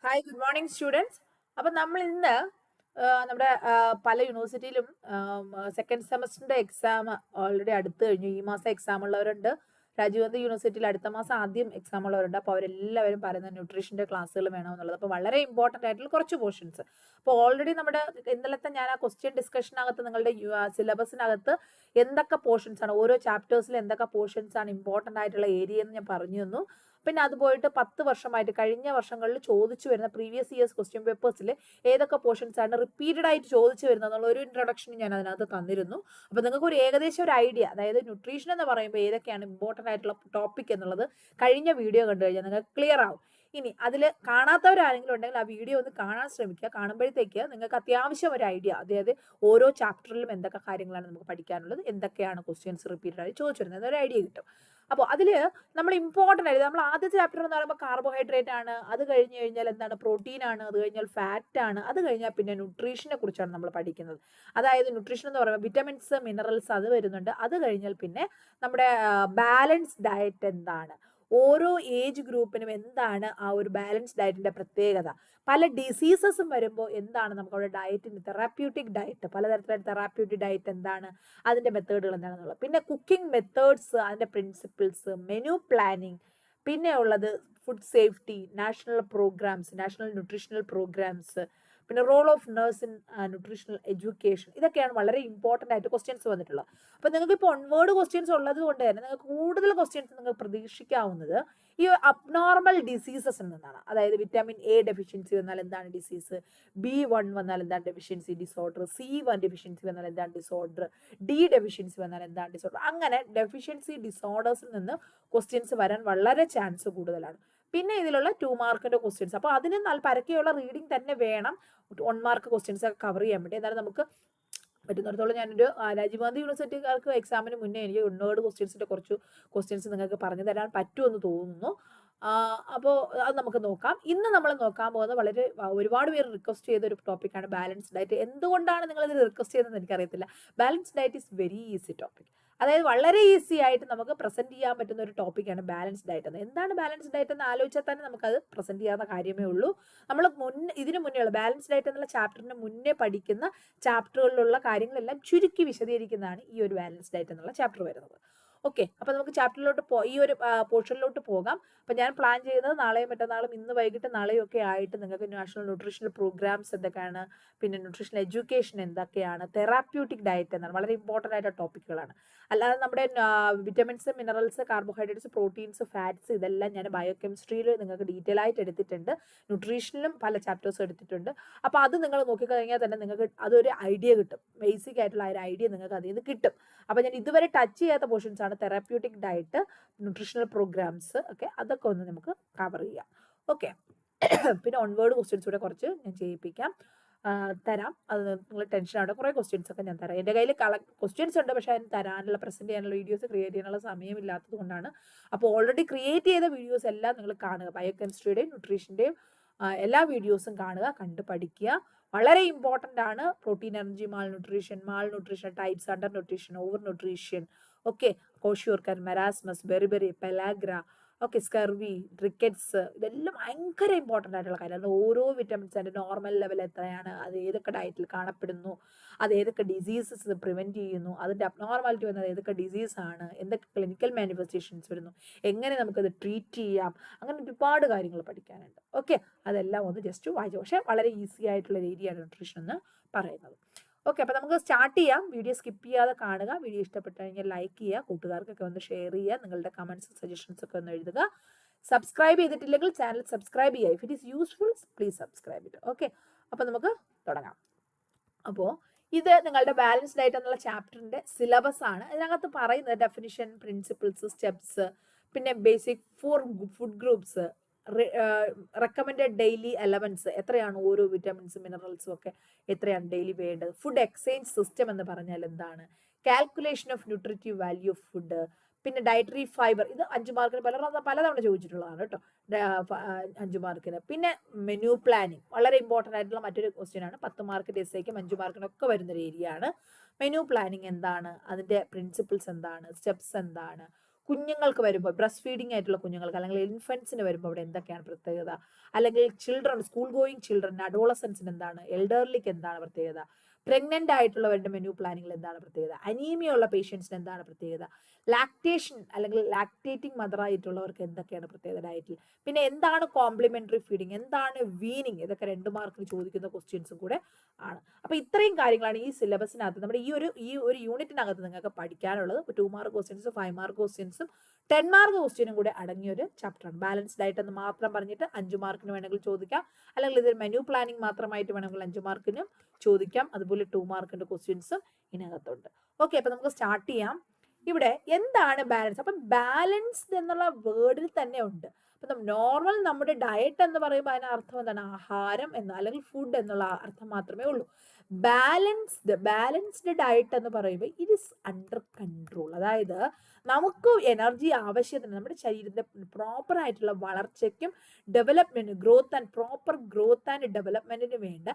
Hi good morning students. അപ്പം നമ്മൾ ഇന്ന് നമ്മുടെ പല യൂണിവേഴ്സിറ്റിയിലും സെക്കൻഡ് സെമസ്റ്ററിന്റെ എക്സാം ഓൾറെഡി അടുത്ത് കഴിഞ്ഞു. ഈ മാസം എക്സാം ഉള്ളവരുണ്ട്. രാജീവ് ഗാന്ധി യൂണിവേഴ്സിറ്റിയിൽ അടുത്ത മാസം ആദ്യം എക്സാം ഉള്ളവരുണ്ട്. അപ്പോൾ അവരെല്ലാവരും പറയുന്നത് ന്യൂട്രീഷൻ്റെ ക്ലാസ്സുകൾ വേണമെന്നുള്ളത്. അപ്പോൾ വളരെ ഇമ്പോർട്ടൻ്റ് ആയിട്ടുള്ള കുറച്ച് പോർഷൻസ്. അപ്പോൾ ഓൾറെഡി നമ്മുടെ ഇന്നലത്തെ ഞാൻ ആ ക്വസ്റ്റ്യൻ ഡിസ്കഷനകത്ത് നിങ്ങളുടെ സിലബസിനകത്ത് എന്തൊക്കെ പോർഷൻസ് ആണ്, ഓരോ ചാപ്റ്റേഴ്സിൽ എന്തൊക്കെ പോർഷൻസ് ആണ് ഇമ്പോർട്ടൻ്റ് ആയിട്ടുള്ള ഏരിയ എന്ന് ഞാൻ പറഞ്ഞു തന്നു. പിന്നെ അത് പോയിട്ട് 10 വർഷമായിട്ട് കഴിഞ്ഞ വർഷങ്ങളിൽ ചോദിച്ചു വരുന്ന പ്രീവിയസ് ഇയേഴ്സ് ക്വസ്റ്റ്യൻ പേപ്പേഴ്സിൽ ഏതൊക്കെ പോർഷൻസ് ആണ് റിപ്പീറ്റഡ് ആയിട്ട് ചോദിച്ചു വരുന്നത് എന്നുള്ള ഒരു ഇൻട്രൊഡക്ഷൻ ഞാൻ അതിനകത്ത് തന്നിരുന്നു. അപ്പോൾ നിങ്ങൾക്ക് ഒരു ഏകദേശം ഒരു ഐഡിയ, അതായത് ന്യൂട്രീഷൻ എന്ന് പറയുമ്പോൾ ഏതൊക്കെയാണ് ഇമ്പോർട്ടൻ്റ് ആയിട്ടുള്ള ടോപ്പിക് എന്നുള്ളത് കഴിഞ്ഞ വീഡിയോ കണ്ടു കഴിഞ്ഞാൽ നിങ്ങൾക്ക് ക്ലിയർ ആവും. ഇനി അതിൽ കാണാത്തവരാരെങ്കിലും ഉണ്ടെങ്കിൽ ആ വീഡിയോ ഒന്ന് കാണാൻ ശ്രമിക്കുക. കാണുമ്പോഴത്തേക്ക് നിങ്ങൾക്ക് അത്യാവശ്യം ഒരു ഐഡിയ, അതായത് ഓരോ ചാപ്റ്ററിലും എന്തൊക്കെ കാര്യങ്ങളാണ് നമുക്ക് പഠിക്കാനുള്ളത്, എന്തൊക്കെയാണ് ക്വസ്റ്റ്യൻസ് റിപ്പീറ്റഡ് ആയി ചോദിച്ചു വരുന്നത്, ഒരു ഐഡിയ കിട്ടും. അപ്പോൾ അതിൽ നമ്മൾ ഇമ്പോർട്ടൻ്റ് ആയിട്ട് നമ്മൾ ആദ്യത്തെ ചാപ്റ്റർ എന്ന് പറയുമ്പോൾ കാർബോഹൈഡ്രേറ്റ് ആണ്, അത് കഴിഞ്ഞ് കഴിഞ്ഞാൽ എന്താണ് പ്രോട്ടീൻ ആണ്, അത് കഴിഞ്ഞാൽ ഫാറ്റ് ആണ്, അത് കഴിഞ്ഞാൽ പിന്നെ ന്യൂട്രീഷനെ കുറിച്ചാണ് നമ്മൾ പഠിക്കുന്നത്. അതായത് ന്യൂട്രീഷൻ എന്ന് പറയുമ്പോൾ വിറ്റമിൻസ്, മിനറൽസ് അത് വരുന്നുണ്ട്. അത് കഴിഞ്ഞാൽ പിന്നെ നമ്മുടെ ബാലൻസ് ഡയറ്റ് എന്താണ്, ഓരോ ഏജ് ഗ്രൂപ്പിനും എന്താണ് ആ ഒരു ബാലൻസ് ഡയറ്റിന്റെ പ്രത്യേകത, പല ഡിസീസസും വരുമ്പോൾ എന്താണ് നമുക്ക് അവിടെ ഡയറ്റിന് തെറാപ്യൂട്ടിക് ഡയറ്റ്, പലതരത്തിലുള്ള തെറാപ്യൂട്ടിക് ഡയറ്റ് എന്താണ്, അതിന്റെ മെത്തേഡുകൾ എന്താണെന്നുള്ളത്, പിന്നെ കുക്കിംഗ് മെത്തേഡ്സ്, അതിന്റെ പ്രിൻസിപ്പിൾസ്, മെനു പ്ലാനിങ്, പിന്നെ ഉള്ളത് food safety, national programmes, national nutritional programmes, പിന്നെ role of nurse in nutritional education. ഇതൊക്കെയാണ് വളരെ ഇമ്പോർട്ടൻ്റ് ആയിട്ട് ക്വസ്റ്റ്യൻസ് വന്നിട്ടുള്ളത്. അപ്പോൾ നിങ്ങൾക്ക് ഇപ്പോൾ ഒൺവേർഡ് ക്വസ്റ്റ്യൻസ് ഉള്ളത് കൊണ്ട് തന്നെ നിങ്ങൾക്ക് കൂടുതൽ ക്വസ്റ്റ്യൻസ് നിങ്ങൾക്ക് പ്രതീക്ഷിക്കാവുന്നത് ഈ അബ്നോർമൽ ഡിസീസസിൽ നിന്നാണ്. അതായത് വിറ്റാമിൻ എ ഡെഫിഷ്യൻസി വന്നാൽ എന്താണ് ഡിസീസ്, B1 വന്നാൽ എന്താണ് ഡെഫിഷ്യൻസി ഡിസോർഡർ, C1 ഡെഫിഷ്യൻസി വന്നാൽ എന്താണ് ഡിസോർഡർ, D ഡെഫിഷ്യൻസി വന്നാൽ എന്താണ് ഡിസോർഡർ. അങ്ങനെ ഡെഫിഷ്യൻസി ഡിസോർഡേഴ്സിൽ നിന്ന് ക്വസ്റ്റ്യൻസ് വരാൻ വളരെ ചാൻസ് കൂടുതലാണ്. പിന്നെ ഇതിലുള്ള 2 മാർക്കിന്റെ ക്വസ്റ്റ്യൻസ്. അപ്പോൾ അതിന് പരക്കെയുള്ള റീഡിംഗ് തന്നെ വേണം 1 മാർക്ക് ക്വസ്റ്റ്യൻസ് ഒക്കെ കവർ ചെയ്യാൻ വേണ്ടി. എന്നാലും നമുക്ക് പറ്റുന്നിടത്തോളം ഞാനൊരു രാജീവ് ഗാന്ധി യൂണിവേഴ്സിറ്റിക്കാർക്ക് എക്സാമിന് മുന്നേ എനിക്ക് ഉണ്ണേർഡ് ക്വസ്റ്റ്യൻസിന്റെ കുറച്ച് ക്വസ്റ്റ്യൻസ് നിങ്ങൾക്ക് പറഞ്ഞു തരാൻ പറ്റുമെന്ന് തോന്നുന്നു. അപ്പോൾ അത് നമുക്ക് നോക്കാം. ഇന്ന് നമ്മൾ നോക്കാൻ പോകുന്നത് വളരെ ഒരുപാട് പേര് റിക്വസ്റ്റ് ചെയ്ത ഒരു ടോപ്പിക്കാണ് ബാലൻസ് ഡയറ്റ്. എന്തുകൊണ്ടാണ് നിങ്ങളിത് റിക്വസ്റ്റ് ചെയ്തതെന്ന് എനിക്കറിയത്തില്ല. Balance diet is very easy topic. അതായത് വളരെ ഈസി ആയിട്ട് നമുക്ക് പ്രസന്റ് ചെയ്യാൻ പറ്റുന്ന ഒരു ടോപ്പിക്കാണ് ബാലൻസ് ഡയറ്റ് എന്ന്. എന്താണ് ബാലൻസ് ഡയറ്റ് എന്ന് ആലോചിച്ചാൽ തന്നെ നമുക്കത് പ്രസന്റ് ചെയ്യാവുന്ന കാര്യമേ ഉള്ളൂ. നമ്മൾ ഇതിന് മുന്നേ ഉള്ള ബാലൻസ് ഡയറ്റ് എന്നുള്ള ചാപ്റ്ററിന് മുന്നേ പഠിക്കുന്ന ചാപ്റ്ററുകളിലുള്ള കാര്യങ്ങളെല്ലാം ചുരുക്കി വിശദീകരിക്കുന്നതാണ് ഈ ഒരു ബാലൻസ് ഡയറ്റ് എന്നുള്ള ചാപ്റ്റർ വരുന്നത്. ഓക്കെ, അപ്പോൾ നമുക്ക് ചാപ്റ്ററിലോട്ട് ഈ ഒരു പോർഷനിലോട്ട് പോകാം. അപ്പോൾ ഞാൻ പ്ലാൻ ചെയ്യുന്നത് നാളെയും മറ്റന്നാളും ഇന്ന് വൈകിട്ട് നാളെയും ഒക്കെ ആയിട്ട് നിങ്ങൾക്ക് നാഷണൽ ന്യൂട്രീഷണൽ പ്രോഗ്രാംസ് എന്തൊക്കെയാണ്, പിന്നെ ന്യൂട്രീഷണൽ എഡ്യൂക്കേഷൻ എന്തൊക്കെയാണ്, തെറാപ്യൂട്ടിക് ഡയറ്റ് എന്നാണ്, വളരെ ഇമ്പോർട്ടൻ്റ് ആയിട്ട് ടോപ്പിക്കുകളാണ്. അല്ലാതെ നമ്മുടെ vitamins, minerals, carbohydrates, proteins, fats ഇതെല്ലാം ഞാൻ ബയോകെമിസ്ട്രിയിൽ നിങ്ങൾക്ക് ഡീറ്റെയിൽ ആയിട്ട് എടുത്തിട്ടുണ്ട്. ന്യൂട്രീഷനിലും പല ചാപ്റ്റേഴ്സും എടുത്തിട്ടുണ്ട്. അപ്പോൾ അത് നിങ്ങൾ നോക്കിക്കഴിഞ്ഞാൽ തന്നെ നിങ്ങൾക്ക് അതൊരു ഐഡിയ കിട്ടും. ബേസിക് ആയിട്ടുള്ള ഒരു ഐഡിയ നിങ്ങൾക്ക് അതിൽ നിന്ന് കിട്ടും. അപ്പോൾ ഞാൻ ഇതുവരെ ടച്ച് ചെയ്യാത്ത പോർഷൻസ് ആണ് തെറാപ്യൂട്ടിക് ഡയറ്റ്, ന്യൂട്രീഷണൽ പ്രോഗ്രാംസ് ഒക്കെ, അതൊക്കെ ഒന്ന് നമുക്ക് കവർ ചെയ്യാം. ഓക്കെ, പിന്നെ ഓൺവേർഡ് ക്വസ്റ്റ്യൻസ് കൂടെ കുറച്ച് ഞാൻ ചെയ്യിപ്പിക്കാം, തരാം. അത് നിങ്ങൾ ടെൻഷൻ ആവണ്ട. കുറേ ക്വസ്റ്റ്യൻസ് ഒക്കെ ഞാൻ തരാം. എൻ്റെ കയ്യിൽ ക്വസ്റ്റ്യൻസ് ഉണ്ട്, പക്ഷേ അതിന് തരാനുള്ള പ്രസൻറ്റ് ചെയ്യാനുള്ള വീഡിയോസ് ക്രിയേറ്റ് ചെയ്യാനുള്ള സമയമില്ലാത്തത് കൊണ്ടാണ്. അപ്പോൾ ഓൾറെഡി ക്രിയേറ്റ് ചെയ്ത വീഡിയോസ് എല്ലാം നിങ്ങൾ കാണുക. ബയോകെമിസ്ട്രിയുടെയും ന്യൂട്രീഷൻ്റെയും എല്ലാ വീഡിയോസും കാണുക, കണ്ട് പഠിക്കുക. വളരെ ഇമ്പോർട്ടൻ്റ് ആണ്. Protein, energy, malnutrition types, under nutrition, over nutrition, okay, kwashiorkor, marasmus, beriberi, pellagra, okay, scurvy, rickets, ഇതെല്ലാം ഭയങ്കര ഇമ്പോർട്ടൻ്റ് ആയിട്ടുള്ള കാര്യമാണ്. ഓരോ വിറ്റമിൻസിൻ്റെ നോർമൽ ലെവൽ എത്രയാണ്, അത് ഏതൊക്കെ ഡയറ്റിൽ കാണപ്പെടുന്നു, അത് ഏതൊക്കെ ഡിസീസസ് പ്രിവെൻറ്റ് ചെയ്യുന്നു, അതിൻ്റെ അബ്നോർമാലിറ്റി വന്നത് ഏതൊക്കെ ഡിസീസാണ്, എന്തൊക്കെ ക്ലിനിക്കൽ മാനിഫെസ്റ്റേഷൻസ് വരുന്നു, എങ്ങനെ നമുക്കത് ട്രീറ്റ് ചെയ്യാം, അങ്ങനെ ഒരുപാട് കാര്യങ്ങൾ പഠിക്കാനുണ്ട്. ഓക്കെ, അതെല്ലാം ഒന്ന് ജസ്റ്റ് വായിച്ചു. പക്ഷേ വളരെ ഈസി ആയിട്ടുള്ള ഏരിയയാണ് ന്യൂട്രീഷൻ എന്ന് പറയുന്നത്. ഓക്കെ, അപ്പോൾ നമുക്ക് സ്റ്റാർട്ട് ചെയ്യാം. വീഡിയോ സ്കിപ്പ് ചെയ്യാതെ കാണുക. വീഡിയോ ഇഷ്ടപ്പെട്ടു കഴിഞ്ഞാൽ ലൈക്ക് ചെയ്യുക, കൂട്ടുകാർക്കൊക്കെ ഒന്ന് ഷെയർ ചെയ്യുക, നിങ്ങളുടെ കമൻസ് സജഷൻസ് ഒക്കെ ഒന്ന് എഴുതുക. സബ്സ്ക്രൈബ് ചെയ്തിട്ടില്ലെങ്കിൽ ചാനൽ സബ്സ്ക്രൈബ് ചെയ്യുക. If it is useful please subscribe it. Okay, അപ്പോൾ നമുക്ക് തുടങ്ങാം. അപ്പോൾ ഇത് നിങ്ങളുടെ ബാലൻസ് ഡയറ്റ് എന്നുള്ള ചാപ്റ്ററിൻ്റെ സിലബസ് ആണ്. ഇതിനകത്ത് പറയുന്നത് ഡെഫിനിഷൻ, പ്രിൻസിപ്പിൾസ്, സ്റ്റെപ്സ്, പിന്നെ basic food groups, recommended daily allowance, എത്രയാണ് ഓരോ വിറ്റമിൻസും മിനറൽസും ഒക്കെ എത്രയാണ് ഡെയിലി വേണ്ടത്, ഫുഡ് എക്സ്ചേഞ്ച് സിസ്റ്റം എന്ന് പറഞ്ഞാൽ എന്താണ്, calculation of nutritive value of food, പിന്നെ ഡയറ്ററി ഫൈബർ, ഇത് 5 മാർക്കിന് പലതവണ ചോദിച്ചിട്ടുള്ളതാണ് കേട്ടോ, 5 മാർക്കിന്. പിന്നെ മെനു പ്ലാനിങ് വളരെ ഇമ്പോർട്ടൻ്റ് ആയിട്ടുള്ള മറ്റൊരു ക്വസ്റ്റ്യൻ ആണ്. 10 മാർക്കിൻ്റെ എസ്സേക്കും 5 മാർക്കിനൊക്കെ വരുന്നൊരു ഏരിയ ആണ്. മെനു പ്ലാനിങ് എന്താണ്, അതിൻ്റെ പ്രിൻസിപ്പിൾസ് എന്താണ്, സ്റ്റെപ്സ് എന്താണ്, കുഞ്ഞുങ്ങൾക്ക് വരുമ്പോൾ ബ്രസ്റ്റ് ഫീഡിംഗ് ആയിട്ടുള്ള കുഞ്ഞുങ്ങൾക്ക് അല്ലെങ്കിൽ ഇൻഫൻസിന് വരുമ്പോൾ അവിടെ എന്തൊക്കെയാണ് പ്രത്യേകത, അല്ലെങ്കിൽ ചിൽഡ്രൻ സ്കൂൾ ഗോയിങ് ചിൽഡ്രൻ അഡോളസൻസിന് എന്താണ്, എൽഡർലിക്ക് എന്താണ് പ്രത്യേകത, പ്രഗ്നന്റ് ആയിട്ടുള്ളവരുടെ മെനു പ്ലാനിങ്ങിൽ എന്താണ് പ്രത്യേകത, അനീമിയ ഉള്ള പേഷ്യൻസിന് എന്താണ് പ്രത്യേകത, ലാക്ടേഷൻ അല്ലെങ്കിൽ ലാക്ടേറ്റിംഗ് മദർ ആയിട്ടുള്ളവർക്ക് എന്തൊക്കെയാണ് പ്രത്യേകത ഡയറ്റിൽ, പിന്നെ എന്താണ് കോംപ്ലിമെന്ററി ഫീഡിങ്, എന്താണ് വീനിങ്, ഇതൊക്കെ 2 മാർക്കിന് ചോദിക്കുന്ന ക്വസ്റ്റ്യൻസും കൂടെ ആണ്. അപ്പൊ ഇത്രയും കാര്യങ്ങളാണ് ഈ സിലബസിനകത്ത് നമ്മുടെ ഈ ഒരു യൂണിറ്റിനകത്ത് നിങ്ങൾക്ക് പഠിക്കാനുള്ളത്. 2 മാർക്ക് ക്വസ്റ്റ്യൻസും 5 മാർക്ക് ക്വസ്റ്റ്യൻസും 10 മാർക്ക് ക്വസ്റ്റ്യനും കൂടെ അടങ്ങിയ ഒരു ചാപ്റ്ററാണ്. ബാലൻസ് ഡയറ്റ് എന്ന് മാത്രം പറഞ്ഞിട്ട് 5 മാർക്കിന് വേണമെങ്കിൽ ചോദിക്കാം, അല്ലെങ്കിൽ ഇത് മെനു പ്ലാനിങ് മാത്രമായിട്ട് വേണമെങ്കിൽ 5 മാർക്കിനും ചോദിക്കാം. അതുപോലെ 2 മാർക്കിന്റെ ക്വസ്റ്റ്യൻസും ഇതിനകത്തുണ്ട്. ഓക്കെ, അപ്പൊ നമുക്ക് സ്റ്റാർട്ട് ചെയ്യാം. ഇവിടെ എന്താണ് ബാലൻസ്? അപ്പം ബാലൻസ്ഡ് എന്നുള്ള വേർഡിൽ തന്നെ ഉണ്ട്. അപ്പം നോർമൽ നമ്മുടെ ഡയറ്റ് എന്ന് പറയുമ്പോൾ അതിന് അർത്ഥം എന്താണ്? ആഹാരം എന്ന്, അല്ലെങ്കിൽ ഫുഡ് എന്നുള്ള അർത്ഥം മാത്രമേ ഉള്ളൂ. ബാലൻസ്ഡ് ഡയറ്റ് എന്ന് പറയുമ്പോൾ ഇറ്റ് ഇസ് അണ്ടർ കൺട്രോൾ. അതായത് നമുക്ക് എനർജി ആവശ്യത്തിന് നമ്മുടെ ശരീരത്തിന്റെ പ്രോപ്പർ ആയിട്ടുള്ള വളർച്ചയ്ക്കും പ്രോപ്പർ ഗ്രോത്ത് ആൻഡ് ഡെവലപ്മെന്റിന് വേണ്ട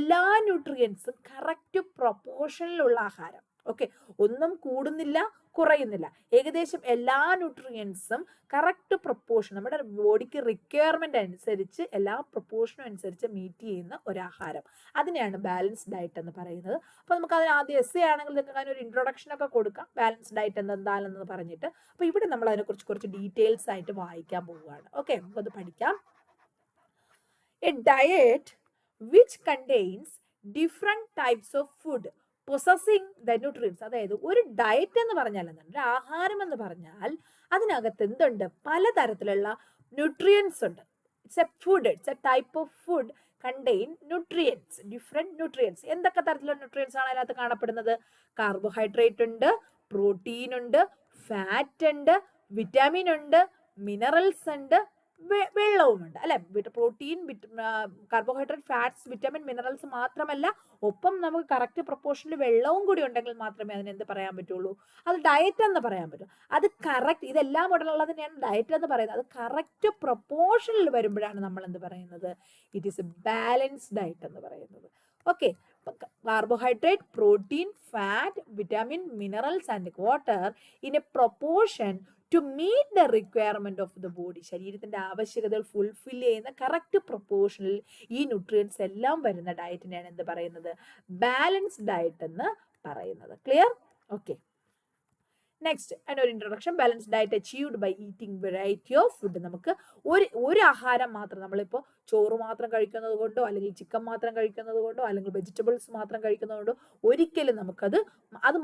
എല്ലാ ന്യൂട്രിയൻസും കറക്റ്റ് പ്രൊപ്പോർഷനിലുള്ള ആഹാരം. ഓക്കെ, ഒന്നും കൂടുന്നില്ല കുറയുന്നില്ല, ഏകദേശം എല്ലാ ന്യൂട്രിയൻസും കറക്റ്റ് പ്രൊപ്പോർഷൻ നമ്മുടെ ബോഡിക്ക് റിക്വയർമെന്റ് അനുസരിച്ച് എല്ലാ പ്രൊപ്പോർഷനും അനുസരിച്ച് മീറ്റ് ചെയ്യുന്ന ഒരാഹാരം, അതിനെയാണ് ബാലൻസ്ഡ് ഡയറ്റ് എന്ന് പറയുന്നത്. അപ്പോൾ നമുക്ക് അതിന് ആദ്യം എസ്സേ ആണെങ്കിൽ നിങ്ങൾക്ക് അതിനൊരു ഇൻട്രൊഡക്ഷൻ ഒക്കെ കൊടുക്കാം, ബാലൻസ്ഡ് ഡയറ്റ് എന്താണെന്ന് പറഞ്ഞിട്ട്. അപ്പോൾ ഇവിടെ നമ്മൾ അതിനെക്കുറിച്ച് കുറച്ച് ഡീറ്റെയിൽസ് ആയിട്ട് വായിക്കാൻ പോവുകയാണ്. ഓക്കെ, നമുക്കത് പഠിക്കാം. A diet which contains different types of food possessing the nutrients. അതായത് ഒരു ഡയറ്റ് എന്ന് പറഞ്ഞാൽ എന്താണ്? ഒരു ആഹാരം എന്ന് പറഞ്ഞാൽ അതിനകത്ത് എന്തുണ്ട്? പലതരത്തിലുള്ള ന്യൂട്രിയൻസ് ഉണ്ട്. It's A food, it's A type of food contain nutrients, different nutrients. എന്തൊക്കെ തരത്തിലുള്ള ന്യൂട്രിയൻസ് ആണ് അതിനകത്ത് കാണപ്പെടുന്നത്? കാർബോഹൈഡ്രേറ്റ് ഉണ്ട്, പ്രോട്ടീൻ ഉണ്ട്, ഫാറ്റ് ഉണ്ട്, വിറ്റാമിൻ ഉണ്ട്, മിനറൽസ് ഉണ്ട്, വെള്ളവുമുണ്ട് അല്ലെ. Protein, carbohydrate, fats, vitamin, minerals മാത്രമല്ല, ഒപ്പം നമുക്ക് കറക്റ്റ് പ്രൊപ്പോർഷനിൽ വെള്ളവും കൂടി ഉണ്ടെങ്കിൽ മാത്രമേ അതിന് എന്ത് പറയാൻ പറ്റുള്ളൂ? അത് ഡയറ്റ് എന്ന് പറയാൻ പറ്റൂ. അത് കറക്റ്റ്, ഇതെല്ലാം ഉടനുള്ളതിനെയാണ് ഡയറ്റ് എന്ന് പറയുന്നത്. അത് കറക്റ്റ് പ്രൊപ്പോർഷനിൽ വരുമ്പോഴാണ് നമ്മൾ എന്ത് പറയുന്നത്? It is a balanced diet എന്ന് പറയുന്നത്. Okay, carbohydrate, protein, fat, vitamin, minerals and water in a proportion to meet the requirement of the body. ശരീരത്തിന്റെ ആവശ്യകതകൾ ഫുൾഫിൽ ചെയ്യുന്ന കറക്റ്റ് പ്രൊപ്പോർഷനിൽ ഈ ന്യൂട്രിയൻസ് എല്ലാം വരുന്ന ഡയറ്റിനെയാണ് എന്ത് പറയുന്നത്? ബാലൻസ്ഡ് ഡയറ്റ് എന്ന് പറയുന്നത്. ക്ലിയർ? ഓക്കെ, നെക്സ്റ്റ് അതിനൊരു introduction. Balance diet achieved by eating variety of food. നമുക്ക് ഒരു ആഹാരം മാത്രം, നമ്മളിപ്പോൾ ചോറ് മാത്രം കഴിക്കുന്നത് കൊണ്ടോ അല്ലെങ്കിൽ ചിക്കൻ മാത്രം കഴിക്കുന്നത് കൊണ്ടോ അല്ലെങ്കിൽ വെജിറ്റബിൾസ് മാത്രം കഴിക്കുന്നത് കൊണ്ടോ ഒരിക്കലും നമുക്കത്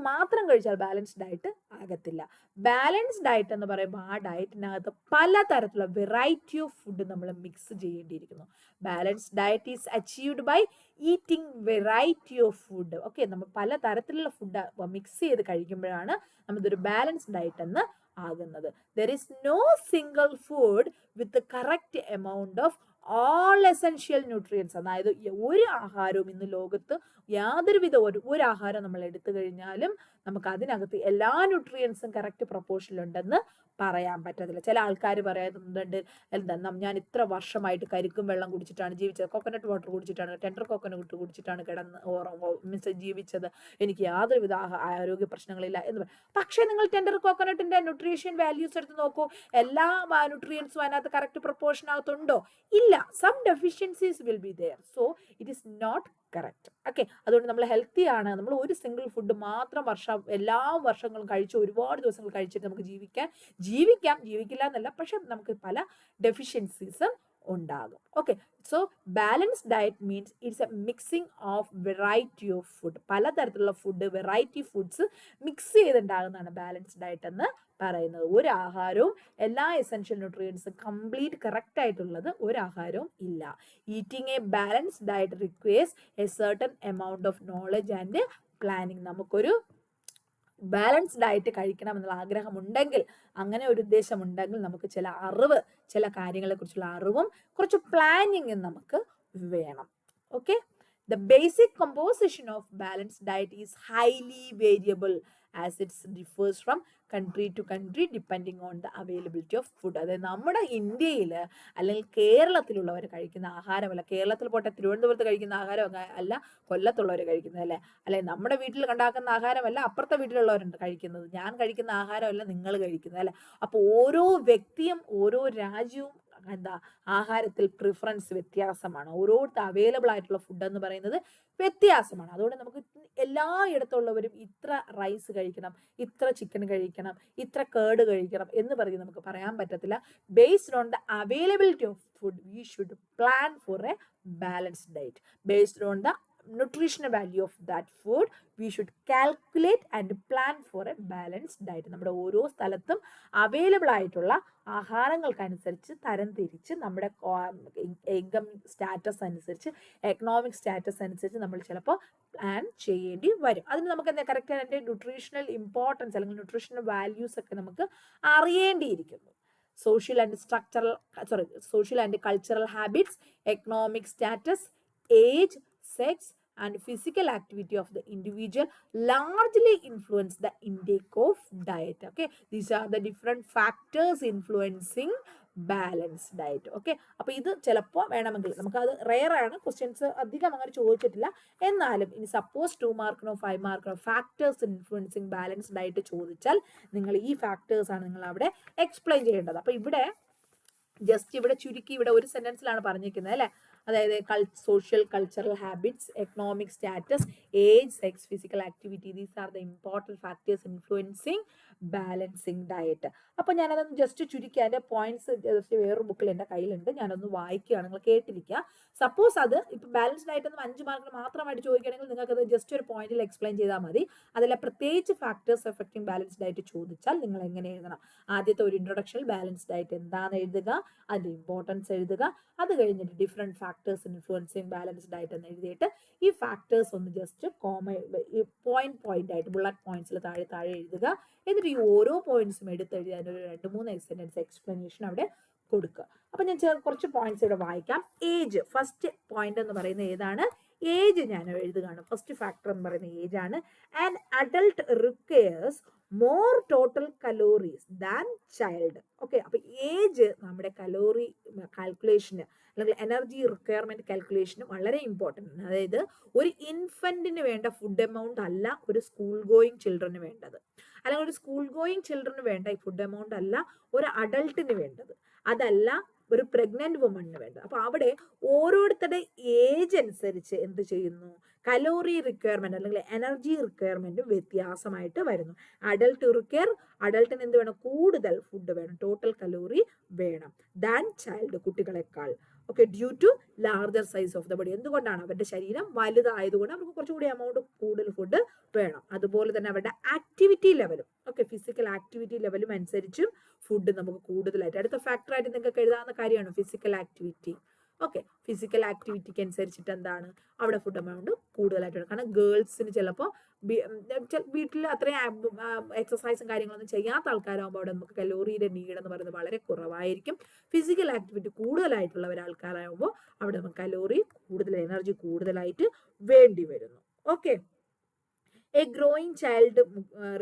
മാത്രം കഴിച്ചാൽ ബാലൻസ്ഡ് ഡയറ്റ് ആകത്തില്ല. ബാലൻസ്ഡ് ഡയറ്റ് എന്ന് പറയുമ്പോൾ ആ ഡയറ്റിനകത്ത് പലതരത്തിലുള്ള വെറൈറ്റി ഓഫ് ഫുഡ് നമ്മൾ മിക്സ് ചെയ്യേണ്ടിയിരിക്കുന്നു. Balanced diet is achieved by eating variety of food. Okay, നമ്മൾ പലതരത്തിലുള്ള ഫുഡ് മിക്സ് ചെയ്ത് കഴിക്കുമ്പോഴാണ് നമ്മളിതൊരു ബാലൻസ്ഡ് ഡയറ്റ് എന്ന് ആകുന്നത്. There is no single food with the correct amount of all essential nutrients. അതായത് ഒരു ആഹാരവും ഇന്ന് ലോകത്ത് യാതൊരുവിധ ഒരു ആഹാരം നമ്മൾ എടുത്തു കഴിഞ്ഞാലും നമുക്ക് അതിനകത്ത് എല്ലാ ന്യൂട്രിയൻസും കറക്റ്റ് പ്രൊപ്പോർഷനിലുണ്ടെന്ന് പറയാൻ പറ്റത്തില്ല. ചില ആൾക്കാർ പറയുന്നുണ്ട്, എന്താ ഞാൻ ഇത്ര വർഷമായിട്ട് കരിക്കും വെള്ളം കുടിച്ചിട്ടാണ് ജീവിച്ചത്, കോക്കനട്ട് വാട്ടർ കുടിച്ചിട്ടാണ്, ടെൻഡർ കോക്കനട്ട് കുടിച്ചിട്ടാണ് ജീവിച്ചത്, എനിക്ക് യാതൊരുവിധ ആരോഗ്യ പ്രശ്നങ്ങളില്ല എന്ന് പറയും. പക്ഷേ നിങ്ങൾ ടെൻഡർ കോക്കനട്ടിന്റെ ന്യൂട്രീഷൻ വാല്യൂസ് എടുത്ത് നോക്കൂ, എല്ലാ ന്യൂട്രിയൻസും അതിനകത്ത് കറക്റ്റ് പ്രൊപ്പോർഷനകത്തുണ്ടോ? ഇല്ല. Some deficiencies will be there. So it is not correct. Okay, അതുകൊണ്ട് നമ്മൾ ഹെൽത്തി ആണ്. നമ്മൾ ഒരു സിംഗിൾ ഫുഡ് മാത്രം എല്ലാ വർഷങ്ങളും കഴിച്ച് ഒരുപാട് ദിവസങ്ങൾ കഴിച്ചിട്ട് നമുക്ക് ജീവിക്കില്ല എന്നല്ല, പക്ഷെ നമുക്ക് പല ഡെഫിഷ്യൻസീസും ഉണ്ടാകും. Okay, so balanced diet means it's a mixing of variety of food. പലതരത്തിലുള്ള ഫുഡ്, വെറൈറ്റി ഫുഡ്സ് മിക്സ് ചെയ്തുണ്ടാകുന്നതാണ് ബാലൻസ്ഡ് ഡയറ്റ് എന്ന് പറയുന്നത്. ഒരു ആഹാരവും എല്ലാ എസെൻഷ്യൽ ന്യൂട്രിയൻസും കംപ്ലീറ്റ് കറക്റ്റ് ആയിട്ടുള്ളത് ഒരു ആഹാരവും ഇല്ല. Eating A balanced diet requires A certain amount of knowledge and planning. നമുക്കൊരു ബാലൻസ്ഡ് ഡയറ്റ് കഴിക്കണം എന്നുള്ള ആഗ്രഹം ഉണ്ടെങ്കിൽ, അങ്ങനെ ഒരു ഉദ്ദേശം ഉണ്ടെങ്കിൽ നമുക്ക് ചില അറിവ്, ചില കാര്യങ്ങളെ കുറിച്ചുള്ള അറിവും കുറച്ച് പ്ലാനിങ്ങും നമുക്ക് വേണം. Okay, the basic composition of balanced diet is highly variable. As it's differs from country to country depending on the availability of food. അതായത് നമ്മുടെ ഇന്ത്യയിൽ അല്ലെങ്കിൽ കേരളത്തിലുള്ളവർ കഴിക്കുന്ന ആഹാരമല്ല, കേരളത്തിൽ പോട്ടെ തിരുവനന്തപുരത്ത് കഴിക്കുന്ന ആഹാരം അല്ല കൊല്ലത്തുള്ളവർ കഴിക്കുന്നത്, അല്ലേ, അല്ലെങ്കിൽ നമ്മുടെ വീട്ടിൽ ഉണ്ടാക്കുന്ന ആഹാരമല്ല അപ്പുറത്തെ വീട്ടിലുള്ളവരുണ്ട് കഴിക്കുന്നത്, ഞാൻ കഴിക്കുന്ന ആഹാരമല്ല നിങ്ങൾ കഴിക്കുന്നത്, അല്ലേ. അപ്പോൾ ഓരോ വ്യക്തിയും ഓരോ രാജ്യവും എന്താ ആഹാരത്തിൽ പ്രിഫറൻസ് വ്യത്യാസമാണ്. ഓരോരുത്തർ അവൈലബിൾ ആയിട്ടുള്ള ഫുഡ് എന്ന് പറയുന്നത് വ്യത്യാസമാണ്. അതുകൊണ്ട് നമുക്ക് എല്ലായിടത്തുള്ളവരും ഇത്ര റൈസ് കഴിക്കണം, ഇത്ര ചിക്കൻ കഴിക്കണം, ഇത്ര കേർഡ് കഴിക്കണം എന്ന് പറഞ്ഞ് നമുക്ക് പറയാൻ പറ്റത്തില്ല. Based on the availability of food we should plan for A balanced diet. Based on the nutritional value of that food we should calculate and plan for a balanced diet. നമ്മുടെ ഓരോ സ്ഥലത്തും available ആയിട്ടുള്ള ആഹാരങ്ങൾക്കനുസരിച്ച് തരം തിരിച്ച് നമ്മുടെ income status അനുസരിച്ച് economic status അനുസരിച്ച് നമ്മൾ ചിലപ്പോൾ പ്ലാൻ ചെയ്യേണ്ടി വരും. അതിന് നമുക്ക് എന്താ കറക്റ്റ് അതിൻ്റെ ന്യൂട്രീഷണൽ ഇമ്പോർട്ടൻസ് അല്ലെങ്കിൽ ന്യൂട്രീഷണൽ വാല്യൂസ് ഒക്കെ നമുക്ക് അറിയേണ്ടിയിരിക്കുന്നു. social and cultural habits, economic status, age, sex and physical activity of the individual largely influence the intake of diet. Okay, these are the different factors influencing balanced diet. Okay, അപ്പോൾ ഇത് ചിലപ്പോൾ വേണമെങ്കിൽ നമുക്കത് rare ആണ്, questions അധികം അങ്ങനെ ചോദിച്ചിട്ടില്ല. എന്നാലും ഇനി സപ്പോസ് 2 മാർക്കിനോ 5 മാർക്കിനോ ഫാക്ടേഴ്സ് ഇൻഫ്ലുവൻസിങ് ബാലൻസ് ഡയറ്റ് ചോദിച്ചാൽ നിങ്ങൾ ഈ ഫാക്ടേഴ്സ് ആണ് നിങ്ങൾ അവിടെ എക്സ്പ്ലെയിൻ ചെയ്യേണ്ടത്. അപ്പോൾ ഇവിടെ ജസ്റ്റ് ഇവിടെ ചുരുക്കി ഇവിടെ ഒരു സെന്റൻസിലാണ് പറഞ്ഞിരിക്കുന്നത്, അല്ലേ. അതായത് social cultural habits, economic status, age, sex, physical activity, these are the important factors influencing balancing diet. അപ്പോൾ ഞാനതൊന്ന് ജസ്റ്റ് ചുരുക്കി അതിൻ്റെ പോയിന്റ്സ് ജസ്റ്റ് വേറൊരു ബുക്കിൽ എൻ്റെ കയ്യിലുണ്ട്, ഞാനൊന്ന് വായിക്കുകയാണ്, നിങ്ങൾ കേട്ടിരിക്കുക. സപ്പോസ് അത് ഇപ്പോൾ ബാലൻസ് ഡയറ്റ് എന്ന് 5 മാർക്കിന് മാത്രമായിട്ട് ചോദിക്കുകയാണെങ്കിൽ നിങ്ങൾക്കത് ജസ്റ്റ് ഒരു പോയിന്റിൽ എക്സ്പ്ലെയിൻ ചെയ്താൽ മതി. അതിലെ പ്രത്യേകിച്ച് ഫാക്ടേഴ്സ് എഫക്റ്റിംഗ് ബാലൻസ് ഡയറ്റ് ചോദിച്ചാൽ നിങ്ങൾ എങ്ങനെ എഴുതണം? ആദ്യത്തെ ഒരു ഇൻട്രൊഡക്ഷൻ, ബാലൻസ് ഡയറ്റ് എന്താണെന്ന് എഴുതുക, അതിൻ്റെ ഇമ്പോർട്ടൻസ് എഴുതുക, അത് കഴിഞ്ഞിട്ട് different factors influencing balance diet എന്ന് എഴുതിയിട്ട് ഈ ഫാക്ടേഴ്സ് ഒന്ന് ജസ്റ്റ് പോയിന്റ് ആയിട്ട് ബുള്ളറ്റ് പോയിന്റ്സിൽ താഴെ എഴുതുക. എന്നിട്ട് ഈ ഓരോ പോയിന്റ്സും എടുത്തെഴുതി അതിനൊരു 2-3 സെന്റൻസ് എക്സ്പ്ലനേഷൻ അവിടെ കൊടുക്കുക. അപ്പം ഞാൻ കുറച്ച് പോയിന്റ്സ് ഇവിടെ വായിക്കാം. ഏജ്, ഫസ്റ്റ് പോയിന്റ് എന്ന് പറയുന്നത് ഏതാണ്? ഏജ് ഞാൻ എഴുതുകയാണ്. ഫസ്റ്റ് ഫാക്ടർ എന്ന് പറയുന്നത് ഏജ് ആണ്. And adult requires more total calories than child. Okay, അപ്പൊ ഏജ് നമ്മുടെ കലോറി കാൽക്കുലേഷന് അല്ലെങ്കിൽ എനർജി റിക്വയർമെന്റ് കാൽക്കുലേഷന് വളരെ ഇമ്പോർട്ടൻ്റ് ആണ്. അതായത് ഒരു ഇൻഫന്റിന് വേണ്ട ഫുഡ് എമൗണ്ട് അല്ല ഒരു സ്കൂൾ ഗോയിങ് ചിൽഡ്രന് വേണ്ടത്, അല്ലെങ്കിൽ ഒരു സ്കൂൾ ഗോയിങ് ചിൽഡ്രന് വേണ്ട ഈ ഫുഡ് എമൗണ്ട് അല്ല ഒരു അഡൾട്ടിന് വേണ്ടത്, അതല്ല ഒരു പ്രഗ്നന്റ് വുമണിന് വേണ്ടത്. അപ്പൊ അവിടെ ഓരോരുത്തരുടെ ഏജ് അനുസരിച്ച് എന്ത് ചെയ്യുന്നു, കലോറി റിക്വയർമെന്റ് അല്ലെങ്കിൽ എനർജി റിക്വയർമെന്റ് വ്യത്യാസമായിട്ട് വരുന്നു. അഡൾട്ടിന് എന്ത് വേണം? കൂടുതൽ ഫുഡ് വേണം, ടോട്ടൽ കലോറി വേണം ദാൻ ചൈൽഡ്, കുട്ടികളെക്കാൾ. Okay, due to larger size of the body. എന്തുകൊണ്ടാണ്? അവരുടെ ശരീരം വലുതായതുകൊണ്ട് അവർക്ക് കുറച്ചുകൂടി എമൗണ്ട് കൂടുതൽ ഫുഡ് വേണം. അതുപോലെ തന്നെ അവരുടെ ആക്ടിവിറ്റി ലെവലും, ഓക്കെ, ഫിസിക്കൽ ആക്ടിവിറ്റി ലെവലും അനുസരിച്ചും ഫുഡ് നമുക്ക് കൂടുതലായിട്ട്. അടുത്ത ഫാക്ടറായിട്ട് നിങ്ങൾക്ക് എഴുതാവുന്ന കാര്യമാണ് ഫിസിക്കൽ ആക്ടിവിറ്റി. ഓക്കെ, ഫിസിക്കൽ ആക്ടിവിറ്റിക്ക് അനുസരിച്ചിട്ട് എന്താണ് അവിടെ ഫുഡ് എമൗണ്ട് കൂടുതലായിട്ട് വേണം. കാരണം ഗേൾസിന് ചിലപ്പോൾ വീട്ടിൽ അത്രയും എക്സസൈസും കാര്യങ്ങളൊന്നും ചെയ്യാത്ത ആൾക്കാരാകുമ്പോൾ അവിടെ നമുക്ക് കലോറിയുടെ നീഡ് എന്ന് പറയുന്നത് വളരെ കുറവായിരിക്കും. ഫിസിക്കൽ ആക്ടിവിറ്റി കൂടുതലായിട്ടുള്ള ഒരാൾക്കാരാകുമ്പോൾ അവിടെ നമുക്ക് കലോറി കൂടുതൽ, എനർജി കൂടുതലായിട്ട് വേണ്ടി വരുന്നു. Okay, A growing child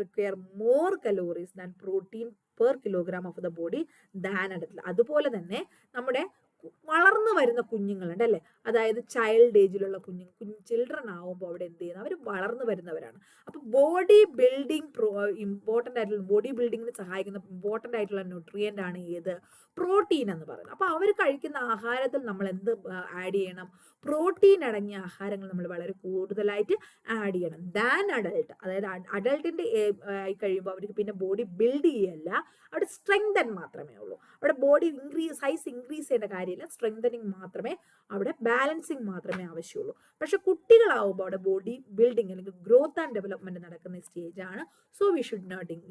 require more calories than protein per kilogram of the body than adult. അതുപോലെ തന്നെ നമ്മുടെ വളർന്നു വരുന്ന കുഞ്ഞുങ്ങളുണ്ട്, അല്ലേ, അതായത് ചൈൽഡ് ഏജിലുള്ള ചിൽഡ്രൻ ആവുമ്പോൾ അവിടെ എന്ത് ചെയ്യുന്നത്? അവർ വളർന്നു വരുന്നവരാണ്. അപ്പൊ ബോഡി ബിൽഡിംഗ് ഇമ്പോർട്ടൻ്റ് ആയിട്ടുള്ള, ബോഡി ബിൽഡിങ്ങിന് സഹായിക്കുന്ന ഇമ്പോർട്ടൻ്റ് ആയിട്ടുള്ള ന്യൂട്രിയൻ്റ് ആണ് ഏത്? പ്രോട്ടീൻ എന്ന് പറയുന്നത്. അപ്പൊ അവർ കഴിക്കുന്ന ആഹാരത്തിൽ നമ്മൾ എന്ത് ആഡ് ചെയ്യണം? പ്രോട്ടീൻ അടങ്ങിയ ആഹാരങ്ങൾ നമ്മൾ വളരെ കൂടുതലായിട്ട് ആഡ് ചെയ്യണം ദാൻ അഡൾട്ട്. അതായത് അഡൾട്ടിന്റെ ആയി കഴിയുമ്പോൾ അവർക്ക് പിന്നെ ബോഡി ബിൽഡ് ചെയ്യല്ല, അവിടെ സ്ട്രെങ്തൻ മാത്രമേ ഉള്ളൂ. അവിടെ ബോഡി സൈസ് ഇൻക്രീസ് ചെയ്യേണ്ട കാര്യമില്ല, സ്ട്രെങ്തനിങ് മാത്രമേ, അവിടെ ബാലൻസിങ് മാത്രമേ ആവശ്യമുള്ളൂ. പക്ഷെ കുട്ടികളാവുമ്പോൾ അവിടെ ബോഡി ബിൽഡിങ് അല്ലെങ്കിൽ ഗ്രോത്ത് ആൻഡ് ഡെവലപ്മെന്റ് നടക്കുന്ന സ്റ്റേജ് ആണ്. So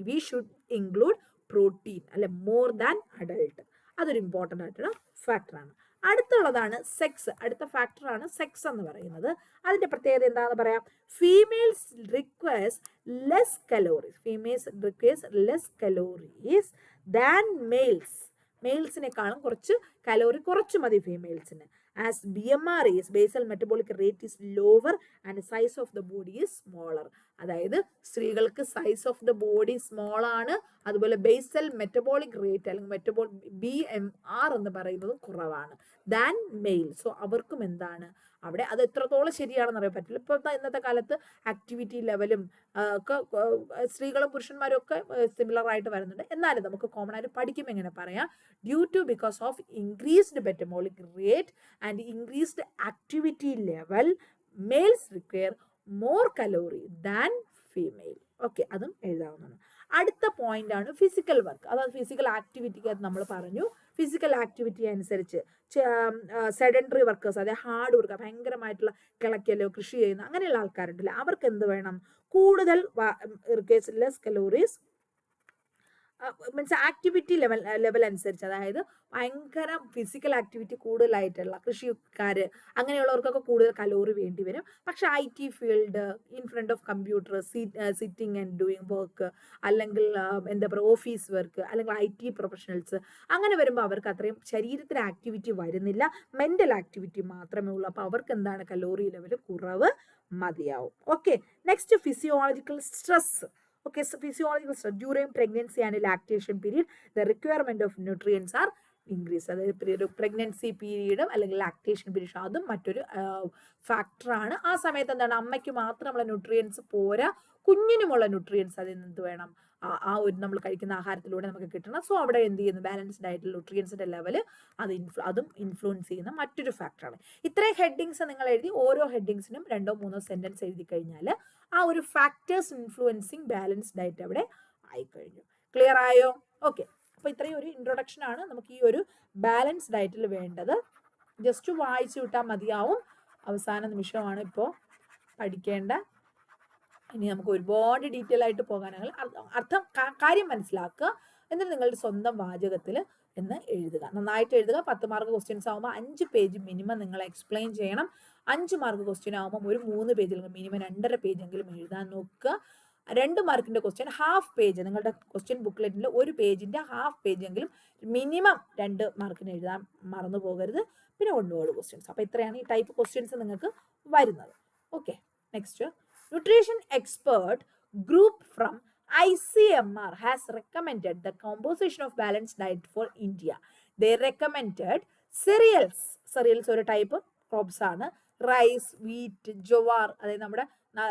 we should include protein, അല്ലെ, മോർ ദാൻ അഡൾട്ട്. അതൊരു ഇമ്പോർട്ടൻ്റ് ആയിട്ടുള്ള ഫാക്ടറാണ്. അടുത്തുള്ളതാണ് സെക്സ്. അടുത്ത ഫാക്ടറാണ് സെക്സ് എന്ന് പറയുന്നത്. അതിന്റെ പ്രത്യേകത എന്താണെന്ന് പറയാം. Females requires less calories than മെയിൽസിനെക്കാളും കുറച്ച് കലോറി കുറച്ച് മതി ഫീമെയിൽസിന്. as BMR is basal metabolic rate is lower and size of the body is smaller. അതായത് സ്ത്രീകൾക്ക് size of the body small ആണ്, അതുപോലെ ബേസൽ മെറ്റബോളിക് റേറ്റ് അല്ലെങ്കിൽ BMR എന്ന് പറയുന്നത് കുറവാണ് ദാൻ മെയിൽ. സോ അവർക്കും എന്താണ് അവിടെ അത് എത്രത്തോളം ശരിയാണെന്ന് അറിയാൻ പറ്റില്ല. ഇപ്പൊ ഇന്നത്തെ കാലത്ത് ആക്ടിവിറ്റി ലെവലും ഒക്കെ സ്ത്രീകളും പുരുഷന്മാരും ഒക്കെ സിമിലർ ആയിട്ട് വരുന്നുണ്ട്. എന്നാലും നമുക്ക് കോമൺ ആയിട്ട് പഠിക്കും എങ്ങനെ പറയാം, due to because of increased metabolic rate and increased activity level males require more calorie than female. Okay, അതും എഴുതാവുന്നതാണ്. അടുത്ത പോയിന്റ് ആണ് ഫിസിക്കൽ വർക്ക്. അതായത് ഫിസിക്കൽ ആക്ടിവിറ്റിക്ക് നമ്മൾ പറഞ്ഞു, ഫിസിക്കൽ ആക്ടിവിറ്റി അനുസരിച്ച് സെഡൻഡറി വർക്കേഴ്സ്, അതായത് ഹാർഡ് വർക്ക്, ഭയങ്കരമായിട്ടുള്ള കിളക്കലോ കൃഷി ചെയ്യുന്ന അങ്ങനെയുള്ള ആൾക്കാരുണ്ടല്ലോ, അവർക്ക് എന്ത് വേണം, കൂടുതൽ less calories means activity level അനുസരിച്ച്, അതായത് ഭയങ്കര ഫിസിക്കൽ ആക്ടിവിറ്റി കൂടുതലായിട്ടുള്ള കൃഷിക്കാർ അങ്ങനെയുള്ളവർക്കൊക്കെ കൂടുതൽ കലോറി വേണ്ടി വരും. പക്ഷെ IT field, in front of computer sitting and doing work, അല്ലെങ്കിൽ എന്താ പറയുക ഓഫീസ് വർക്ക്, അല്ലെങ്കിൽ IT പ്രൊഫഷണൽസ്, അങ്ങനെ വരുമ്പോൾ അവർക്ക് അത്രയും ശരീരത്തിന് ആക്ടിവിറ്റി വരുന്നില്ല, മെന്റൽ ആക്ടിവിറ്റി മാത്രമേ ഉള്ളൂ. അപ്പോൾ അവർക്ക് എന്താണ് കലോറി ലെവൽ കുറവ് മതിയാവും. Okay, next physiological stress. Okay, so physiological stress during pregnancy and lactation period, the requirement of nutrients are increased. അതായത് പ്രഗ്നൻസി പീരീഡും അല്ലെങ്കിൽ ലാക്ടേഷൻ പീരീഡ് അതും മറ്റൊരു ഫാക്ടറാണ്. ആ സമയത്ത് എന്താണ്, അമ്മയ്ക്ക് മാത്രമുള്ള ന്യൂട്രിയൻസ് പോരാ, കുഞ്ഞിനുമുള്ള ന്യൂട്രിയൻസ് അതിൽ നിന്ന് വേണം ആ ഒരു നമ്മൾ കഴിക്കുന്ന ആഹാരത്തിലൂടെ നമുക്ക് കിട്ടണം. സോ അവിടെ എന്ത് ചെയ്യുന്നു, ബാലൻസ്ഡ് ഡയറ്റിൽ ന്യൂട്രിയൻസിന്റെ ലെവൽ അതും ഇൻഫ്ലുവൻസ് ചെയ്യുന്ന മറ്റൊരു ഫാക്ടറാണ്. ഇത്രയും ഹെഡിങ്സ് നിങ്ങൾ എഴുതി, ഓരോ ഹെഡിങ്സിനും 2-3 സെന്റൻസ് എഴുതി കഴിഞ്ഞാൽ ആ ഒരു ഫാക്ടേഴ്സ് ഇൻഫ്ലുവൻസിങ് ബാലൻസ്ഡ് ഡയറ്റ് അവിടെ ആയിക്കഴിഞ്ഞു. ക്ലിയർ ആയോ? ഓക്കെ, അപ്പോൾ ഇത്രയും ഒരു ഇൻട്രൊഡക്ഷൻ ആണ് നമുക്ക് ഈ ഒരു ബാലൻസ് ഡയറ്റിൽ വേണ്ടത്. ജസ്റ്റ് വായിച്ചു വിട്ടാൽ മതിയാവും. അവസാന നിമിഷമാണ് ഇപ്പോൾ പഠിക്കേണ്ട. ഇനി നമുക്ക് ഒരുപാട് ഡീറ്റെയിൽ ആയിട്ട് പോകാനാണ്. കാര്യം മനസ്സിലാക്കുക, എന്നിട്ട് നിങ്ങളുടെ സ്വന്തം വാചകത്തിൽ എന്ന് എഴുതുക. നന്നായിട്ട് എഴുതുക. 10 മാർക്ക് ക്വസ്റ്റ്യൻസ് ആകുമ്പോൾ 5 പേജ് മിനിമം നിങ്ങൾ എക്സ്പ്ലെയിൻ ചെയ്യണം. 5 മാർക്ക് ക്വസ്റ്റ്യൻ ആകുമ്പോൾ ഒരു 3 പേജിൽ മിനിമം 2.5 പേജെങ്കിലും എഴുതാൻ നോക്കുക. 2 മാർക്കിന്റെ ക്വസ്റ്റ്യൻ ഹാഫ് പേജ്, നിങ്ങളുടെ ക്വസ്റ്റ്യൻ ബുക്ക്ലെറ്റിൽ ഒരു പേജിന്റെ ഹാഫ് പേജെങ്കിലും മിനിമം 2 മാർക്കിന് എഴുതാൻ മറന്നു പോകരുത്. പിന്നെ 1 വേർഡ് ക്വസ്റ്റ്യൻസ്. അപ്പോൾ ഇത്രയാണ് ഈ ടൈപ്പ് ക്വസ്റ്റ്യൻസ് നിങ്ങൾക്ക് വരുന്നത്. Okay, next, nutrition expert group from ICMR has recommended the composition of balanced diet for India. They recommended cereals ഒരു ടൈപ്പ് ക്രോപ്സ് ആണ്. Rice, wheat, jowar. അതായത് നമ്മുടെ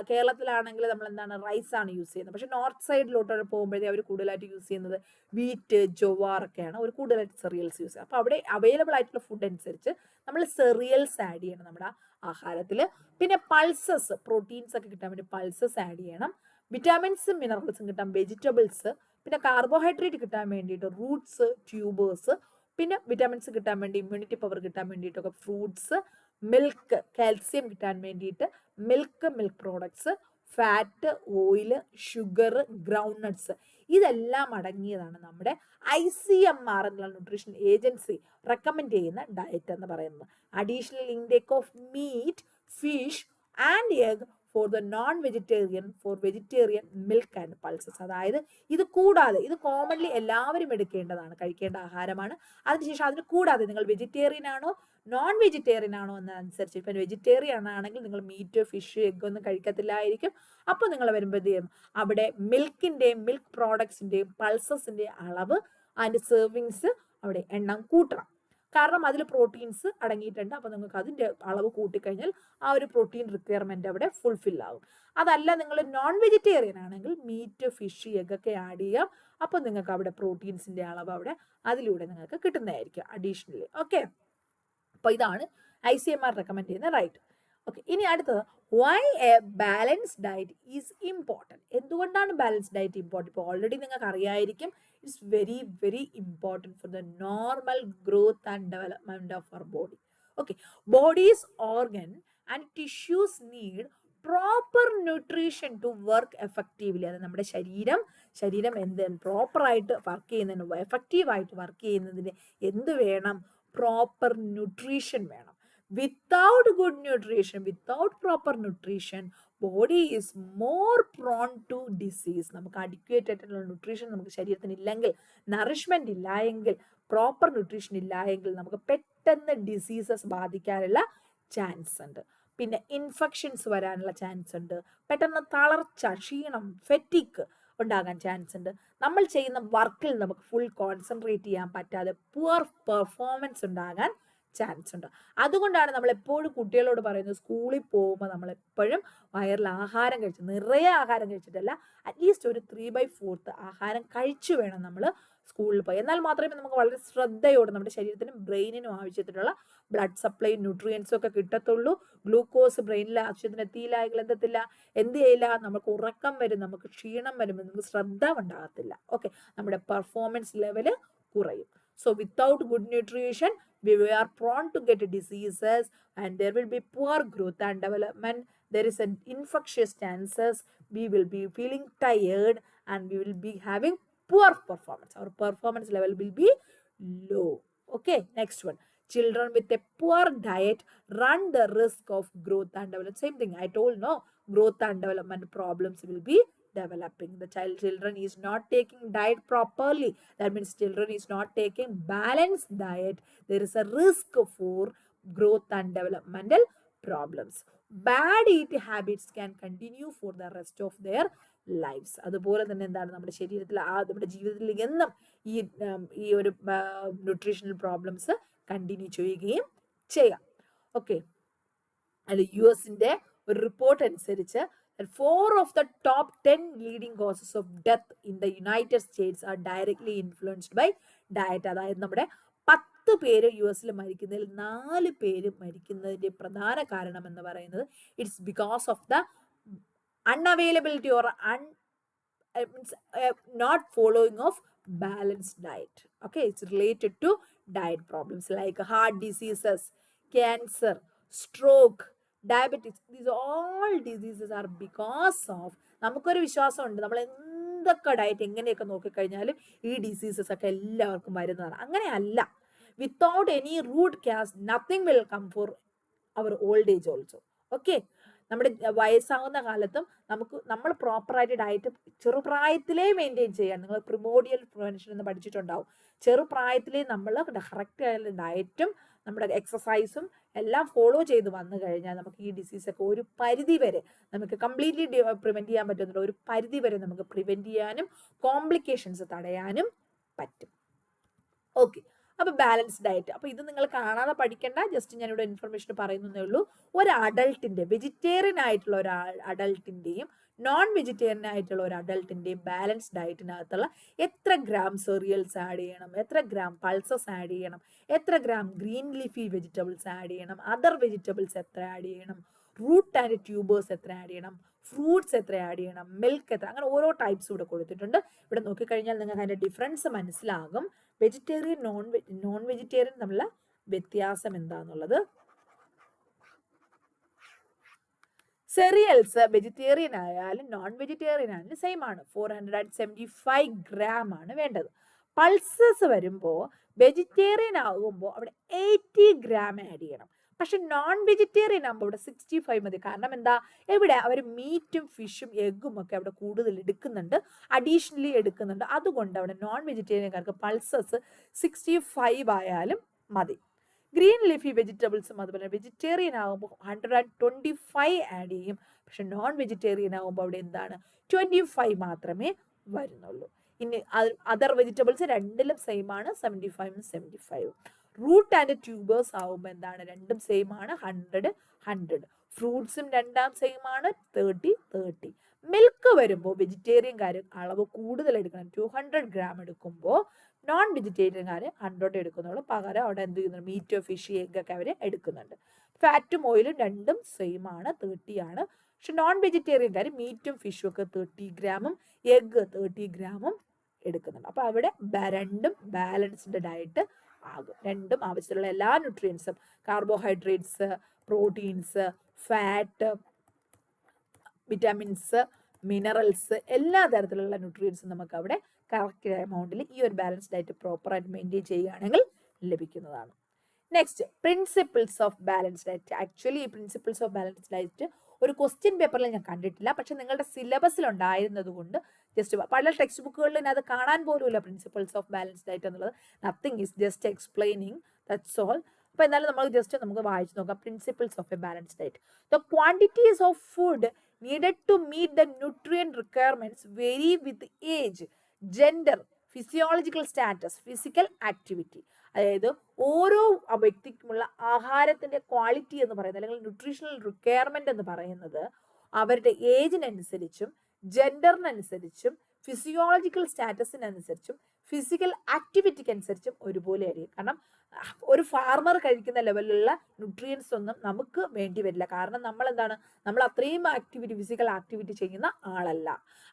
കേരളത്തിലാണെങ്കിൽ നമ്മൾ എന്താണ് റൈസ് ആണ് യൂസ് ചെയ്യുന്നത്. പക്ഷെ നോർത്ത് സൈഡിലോട്ട് പോകുമ്പോഴേ അവർ കൂടുതലായിട്ട് യൂസ് ചെയ്യുന്നത് വീറ്റ്, ജോവാർ ഒക്കെയാണ് അവർ കൂടുതലായിട്ട് സെറിയൽസ് യൂസ് ചെയ്യുന്നത്. അപ്പോൾ അവിടെ അവൈലബിൾ ആയിട്ടുള്ള ഫുഡ് അനുസരിച്ച് നമ്മൾ സെറിയൽസ് ആഡ് ചെയ്യണം നമ്മുടെ ആഹാരത്തിൽ. പിന്നെ പൾസസ്, പ്രോട്ടീൻസ് ഒക്കെ കിട്ടാൻ വേണ്ടി പൾസസ് ആഡ് ചെയ്യണം. വിറ്റാമിൻസും മിനറൽസും കിട്ടാൻ വെജിറ്റബിൾസ്. പിന്നെ കാർബോഹൈഡ്രേറ്റ് കിട്ടാൻ വേണ്ടിയിട്ട് റൂട്ട്സ്, ട്യൂബേഴ്സ്. പിന്നെ വിറ്റാമിൻസ് കിട്ടാൻ വേണ്ടി, ഇമ്മ്യൂണിറ്റി പവർ കിട്ടാൻ വേണ്ടിയിട്ടൊക്കെ ഫ്രൂട്ട്സ്. മിൽക്ക്, കാൽസ്യം കിട്ടാൻ വേണ്ടിയിട്ട് milk products, fat, oil, sugar, groundnuts. ഇതെല്ലാം അടങ്ങിയതാണ് നമ്മുടെ ICMR എന്നുള്ള ന്യൂട്രീഷൻ ഏജൻസി റെക്കമെൻഡ് ചെയ്യുന്ന ഡയറ്റ് എന്ന് പറയുന്നത്. Additional intake of meat, fish and egg for the non vegetarian, for vegetarian milk and pulses. അതായത് ഇത് കൂടാതെ, ഇത് കോമൺലി എല്ലാവരും എടുക്കേണ്ടതാണ്, കഴിക്കേണ്ട ആഹാരമാണ്. അതിനുശേഷം അതിന് കൂടാതെ നിങ്ങൾ വെജിറ്റേറിയൻ ആണോ നോൺ വെജിറ്റേറിയൻ ആണോ എന്നനുസരിച്ച്, ഇപ്പം വെജിറ്റേറിയൻ ആണെങ്കിൽ നിങ്ങൾ മീറ്റ്, ഫിഷ്, എഗ് ഒന്നും കഴിക്കത്തില്ലായിരിക്കും. അപ്പോൾ നിങ്ങൾ വരുമ്പോഴത്തേക്കും അവിടെ മിൽക്കിൻ്റെയും മിൽക്ക് പ്രോഡക്ട്സിൻ്റെയും പൾസസിൻ്റെയും അളവ്, അതിൻ്റെ സെർവിങ്സ് അവിടെ എണ്ണം കൂട്ടണം. കാരണം അതിൽ പ്രോട്ടീൻസ് അടങ്ങിയിട്ടുണ്ട്. അപ്പോൾ നിങ്ങൾക്ക് അതിൻ്റെ അളവ് കൂട്ടിക്കഴിഞ്ഞാൽ ആ ഒരു പ്രോട്ടീൻ റിക്വയർമെൻറ്റ് അവിടെ ഫുൾഫിൽ ആകും. അതല്ല നിങ്ങൾ നോൺ വെജിറ്റേറിയൻ ആണെങ്കിൽ മീറ്റ്, ഫിഷ്, എഗ് ഒക്കെ ആഡ് ചെയ്യാം. അപ്പോൾ നിങ്ങൾക്ക് അവിടെ പ്രോട്ടീൻസിൻ്റെ അളവ് അവിടെ അതിലൂടെ നിങ്ങൾക്ക് കിട്ടുന്നതായിരിക്കും അഡീഷണലി. ഓക്കെ, അപ്പോൾ ഇതാണ് ICMR റെക്കമെൻഡ് ചെയ്യുന്ന റൈറ്റ്. ഓക്കെ, ഇനി അടുത്തത് why a balance diet is important. എന്തുകൊണ്ടാണ് ബാലൻസ് ഡയറ്റ് ഇമ്പോർട്ടൻറ്റ്? ഇപ്പോൾ ഓൾറെഡി നിങ്ങൾക്ക് അറിയായിരിക്കും. It's very very important for the normal growth and development of our body. Okay, bodies organ and tissues need proper nutrition to work effectively. അത് നമ്മുടെ ശരീരം പ്രോപ്പറായിട്ട് work ചെയ്യുന്നതിന്, എഫക്റ്റീവായിട്ട് വർക്ക് ചെയ്യുന്നതിന് എന്ത് വേണം? പ്രോപ്പർ ന്യൂട്രീഷൻ വേണം. Without good nutrition, without proper nutrition, body is more prone to disease. നമുക്ക് അഡിക്വേറ്റ് ആയിട്ടുള്ള ന്യൂട്രീഷൻ നമുക്ക് ശരീരത്തിന് ഇല്ലെങ്കിൽ, നറിഷ്മെന്റ് ഇല്ല എങ്കിൽ പ്രോപ്പർ ന്യൂട്രീഷൻ ഇല്ല എങ്കിൽ നമുക്ക് പെട്ടെന്ന് ഡിസീസസ് ബാധിക്കാനുള്ള ചാൻസ് ഉണ്ട്. പിന്നെ ഇൻഫെക്ഷൻസ് വരാനുള്ള ചാൻസ് ഉണ്ട്. പെട്ടെന്ന് തളർച്ച, ക്ഷീണം, ഫെറ്റിക് ഉണ്ടാകാൻ ചാൻസ് ഉണ്ട്. നമ്മൾ ചെയ്യുന്ന വർക്കിൽ നമുക്ക് ഫുൾ കോൺസെൻട്രേറ്റ് ചെയ്യാൻ പറ്റാതെ പുവർ പെർഫോമൻസ് ഉണ്ടാകാൻ ചാൻസ് ഉണ്ട്. അതുകൊണ്ടാണ് നമ്മൾ എപ്പോഴും കുട്ടികളോട് പറയുന്നത്, സ്കൂളിൽ പോകുമ്പോൾ നമ്മൾ എപ്പോഴും വയറിൽ ആഹാരം കഴിച്ച്, നിറയെ ആഹാരം കഴിച്ചിട്ടല്ല, അറ്റ്ലീസ്റ്റ് ഒരു 3/4 ആഹാരം കഴിച്ചു വേണം നമ്മൾ സ്കൂളിൽ പോയി. എന്നാൽ മാത്രമേ നമുക്ക് വളരെ ശ്രദ്ധയോടെ നമ്മുടെ ശരീരത്തിനും ബ്രെയിനിനും ആവശ്യത്തിനുള്ള ബ്ലഡ് സപ്ലൈ, ന്യൂട്രിയൻസും ഒക്കെ കിട്ടത്തുള്ളൂ. ഗ്ലൂക്കോസ് ബ്രെയിനിൽ ആവശ്യത്തിന് എത്തിയില്ല എങ്കിൽ എന്ത് ചെയ്യില്ല, നമുക്ക് ഉറക്കം വരും, നമുക്ക് ക്ഷീണം വരും, നമുക്ക് ശ്രദ്ധ ഉണ്ടാകത്തില്ല. ഓക്കെ, നമ്മുടെ പെർഫോമൻസ് ലെവല് കുറയും. So without good nutrition, we are prone to get diseases and there will be poor growth and development. There is an infectious chances. We will be feeling tired and we will be having poor performance. Our performance level will be low. Okay, next one. Children with a poor diet run the risk of growth and development. Same thing I told, no, growth and development problems will be developing. The children is not taking diet properly. That means children is not taking balanced diet. There is a risk for growth and developmental problems. Bad eating habits can continue for the rest of their lives. അതുപോലെ തന്നെ എന്താണ്, നമ്മുടെ ശരീരത്തിൽ നമ്മുടെ ജീവിതത്തിൽ എന്നും ഈ ഒരു ന്യൂട്രീഷണൽ പ്രോബ്ലംസ് കണ്ടിന്യൂ ചെയ്യുകയും ചെയ്യാം. ഓക്കെ, അത് US-ന്റെ ഒരു റിപ്പോർട്ട് അനുസരിച്ച് 4 of the top 10 leading causes of death in the United States are directly influenced by diet. അതായത് നമ്മുടെ 10 പേര് US-ൽ മരിക്കുന്നതിൽ 4 പേര് മരിക്കുന്നതിന്റെ പ്രധാന കാരണം എന്ന് പറയുന്നത് it's because of the unavailability or not following of balanced diet. Okay, it's related to diet problems like heart diseases, cancer, stroke, diabetes. These all diseases are because of, നമുക്കൊരു വിശ്വാസമുണ്ട് നമ്മൾ എന്തൊക്കെ ഡയറ്റ് എങ്ങനെയൊക്കെ നോക്കിക്കഴിഞ്ഞാലും ഈ ഡിസീസസ് ഒക്കെ എല്ലാവർക്കും വരുന്നതാണ്. അങ്ങനെയല്ല. Without any root cause nothing will come for our old age also. Okay, നമ്മുടെ വയസ്സാവുന്ന കാലത്തും നമ്മൾ പ്രോപ്പറായിട്ട് ഡയറ്റ് ചെറുപ്രായത്തിലേ മെയിൻറ്റെയിൻ ചെയ്യാൻ, നിങ്ങൾ പ്രിമോഡിയൽ പ്രിവെൻഷൻ എന്ന് പഠിച്ചിട്ടുണ്ടാവും. ചെറുപ്രായത്തിലേ നമ്മൾ കറക്റ്റ് ആയ ഡയറ്റും നമ്മുടെ എക്സസൈസും എല്ലാം ഫോളോ ചെയ്ത് വന്നു കഴിഞ്ഞാൽ നമുക്ക് ഈ ഡിസീസൊക്കെ ഒരു പരിധി വരെ നമുക്ക് കംപ്ലീറ്റ്ലി പ്രിവെൻറ്റ് ചെയ്യാൻ പറ്റുന്നില്ല, ഒരു പരിധി വരെ നമുക്ക് പ്രിവെൻറ്റ് ചെയ്യാനും കോംപ്ലിക്കേഷൻസ് തടയാനും പറ്റും. ഓക്കെ, അപ്പോൾ ബാലൻസ് ഡയറ്റ്, അപ്പോൾ ഇത് നിങ്ങൾ കാണാതെ പഠിക്കേണ്ട, ജസ്റ്റ് ഞാനിവിടെ ഇൻഫർമേഷൻ പറയുന്നതേ ഉള്ളൂ. ഒരു അഡൾട്ടിൻ്റെ, വെജിറ്റേറിയൻ ആയിട്ടുള്ള ഒരു അഡൾട്ടിൻ്റെയും നോൺ വെജിറ്റേറിയൻ ആയിട്ടുള്ള ഒരു അഡൾട്ടിൻ്റെയും ബാലൻസ് ഡയറ്റിനകത്തുള്ള എത്ര ഗ്രാം സെറിയൽസ് ആഡ് ചെയ്യണം, എത്ര ഗ്രാം പൾസസ് ആഡ് ചെയ്യണം, എത്ര gram green leafy vegetables add ചെയ്യണം, അതർ വെജിറ്റബിൾസ് എത്ര ആഡ് ചെയ്യണം, റൂട്ട് ആൻഡ് ട്യൂബേഴ്സ് എത്ര ആഡ് ചെയ്യണം, ഫ്രൂട്ട്സ് എത്ര ആഡ് ചെയ്യണം, മിൽക്ക് എത്ര, അങ്ങനെ ഓരോ ടൈപ്സ് ഇവിടെ കൊടുത്തിട്ടുണ്ട്. ഇവിടെ നോക്കിക്കഴിഞ്ഞാൽ നിങ്ങൾക്ക് അതിൻ്റെ ഡിഫറൻസ് മനസ്സിലാകും. വെജിറ്റേറിയൻ നോൺ വെജിറ്റേറിയൻ തമ്മിലുള്ള വ്യത്യാസം എന്താണെന്നുള്ളത്. സെറിയൽസ് വെജിറ്റേറിയൻ ആയാലും നോൺ വെജിറ്റേറിയൻ ആയാലും സെയിം ആണ്, 475 ഗ്രാം ആണ് വേണ്ടത്. പൾസസ് വരുമ്പോൾ വെജിറ്റേറിയൻ ആകുമ്പോൾ അവിടെ 80 ഗ്രാം ആഡ് ചെയ്യണം. പക്ഷെ നോൺ വെജിറ്റേറിയൻ ആകുമ്പോൾ ഇവിടെ 65 മതി. കാരണം എന്താ, ഇവിടെ അവർ മീറ്റും ഫിഷും എഗ്ഗും ഒക്കെ അവിടെ കൂടുതൽ എടുക്കുന്നുണ്ട്, അഡീഷണലി എടുക്കുന്നുണ്ട്. അതുകൊണ്ട് അവിടെ നോൺ വെജിറ്റേറിയൻകാർക്ക് പൾസസ് 65 ആയാലും മതി. ഗ്രീൻ ലീഫി വെജിറ്റബിൾസും അതുപോലെ വെജിറ്റേറിയൻ ആകുമ്പോൾ 125 ആഡ് ചെയ്യും. പക്ഷെ നോൺ വെജിറ്റേറിയൻ ആകുമ്പോൾ അവിടെ എന്താണ്, 25 മാത്രമേ വരുന്നുള്ളൂ. ഇനി അതർ വെജിറ്റബിൾസ് രണ്ടിലും സെയിം ആണ്, 75 75. റൂട്ട് ആൻഡ് ട്യൂബേഴ്സ് ആകുമ്പോൾ എന്താണ്, രണ്ടും സെയിം ആണ്, 100. ഫ്രൂട്ട്സും രണ്ടാം സെയിം ആണ്, 30. മിൽക്ക് വരുമ്പോൾ വെജിറ്റേറിയൻകാർ അളവ് കൂടുതൽ എടുക്കണം, 200 ഗ്രാം എടുക്കുമ്പോൾ നോൺ വെജിറ്റേറിയൻകാർ 100 എടുക്കുന്നുള്ളൂ. പകരം അവിടെ എന്ത് ചെയ്യുന്നുണ്ട്, മീറ്റോ ഫിഷ് എഗ്ഗൊക്കെ അവർ എടുക്കുന്നുണ്ട്. ഫാറ്റും ഓയിലും രണ്ടും സെയിം ആണ്, 30 ആണ്. പക്ഷെ നോൺ വെജിറ്റേറിയൻകാർ മീറ്റും ഫിഷും ഒക്കെ 30 ഗ്രാമും എഗ്ഗ് 30 ഗ്രാമും എടുക്കുന്നുണ്ട്. അപ്പോൾ അവിടെ രണ്ടും ബാലൻസ്ഡ് ഡയറ്റ് ആകും. രണ്ടും ആവശ്യമുള്ള എല്ലാ ന്യൂട്രിയൻസും, carbohydrates, proteins, fat, vitamins, minerals, എല്ലാ തരത്തിലുള്ള ന്യൂട്രിയൻസും നമുക്ക് അവിടെ കറക്റ്റ് എമൗണ്ടിൽ ഈ ഒരു ബാലൻസ് ഡയറ്റ് പ്രോപ്പറായിട്ട് മെയിൻറ്റെയിൻ ചെയ്യുകയാണെങ്കിൽ ലഭിക്കുന്നതാണ്. Next, principles of balance diet. Actually ഈ പ്രിൻസിപ്പിൾസ് ഓഫ് ബാലൻസ് ഡയറ്റ് ഒരു ക്വസ്റ്റ്യൻ പേപ്പറിൽ ഞാൻ കണ്ടിട്ടില്ല, പക്ഷെ നിങ്ങളുടെ സിലബസിൽ ഉണ്ടായിരുന്നത് കൊണ്ട് ജസ്റ്റ് പല ടെക്സ്റ്റ് ബുക്കുകളിൽ അത് കാണാൻ പോലുമില്ല പ്രിൻസിപ്പിൾസ് ഓഫ് ബാലൻസ് ഡയറ്റ് എന്നുള്ളത്. Nothing is just explaining, that's all. അപ്പൊ എന്നാലും നമ്മൾ ജസ്റ്റ് നമുക്ക് വായിച്ചു നോക്കാം. Principles of A balance diet. The quantities of food needed to meet the nutrient requirements vary with age, gender, physiological status, physical activity. അതായത് ഓരോ വ്യക്തിക്കുമുള്ള ആഹാരത്തിന്റെ quality എന്ന് പറയുന്നത് അല്ലെങ്കിൽ ന്യൂട്രീഷണൽ റിക്വയർമെന്റ് എന്ന് പറയുന്നത് അവരുടെ ഏജിനനുസരിച്ചും ജെൻഡറിനനുസരിച്ചും ഫിസിയോളജിക്കൽ സ്റ്റാറ്റസിനനുസരിച്ചും ഫിസിക്കൽ ആക്ടിവിറ്റിക്ക് അനുസരിച്ചും ഒരുപോലെ ആയിരിക്കും. കാരണം ഒരു ഫാർമർ കഴിക്കുന്ന ലെവലിലുള്ള ന്യൂട്രിയൻസ് ഒന്നും നമുക്ക് വേണ്ടി വരില്ല. കാരണം നമ്മൾ അത്രയും ഫിസിക്കൽ ആക്ടിവിറ്റി ചെയ്യുന്ന ആളല്ല.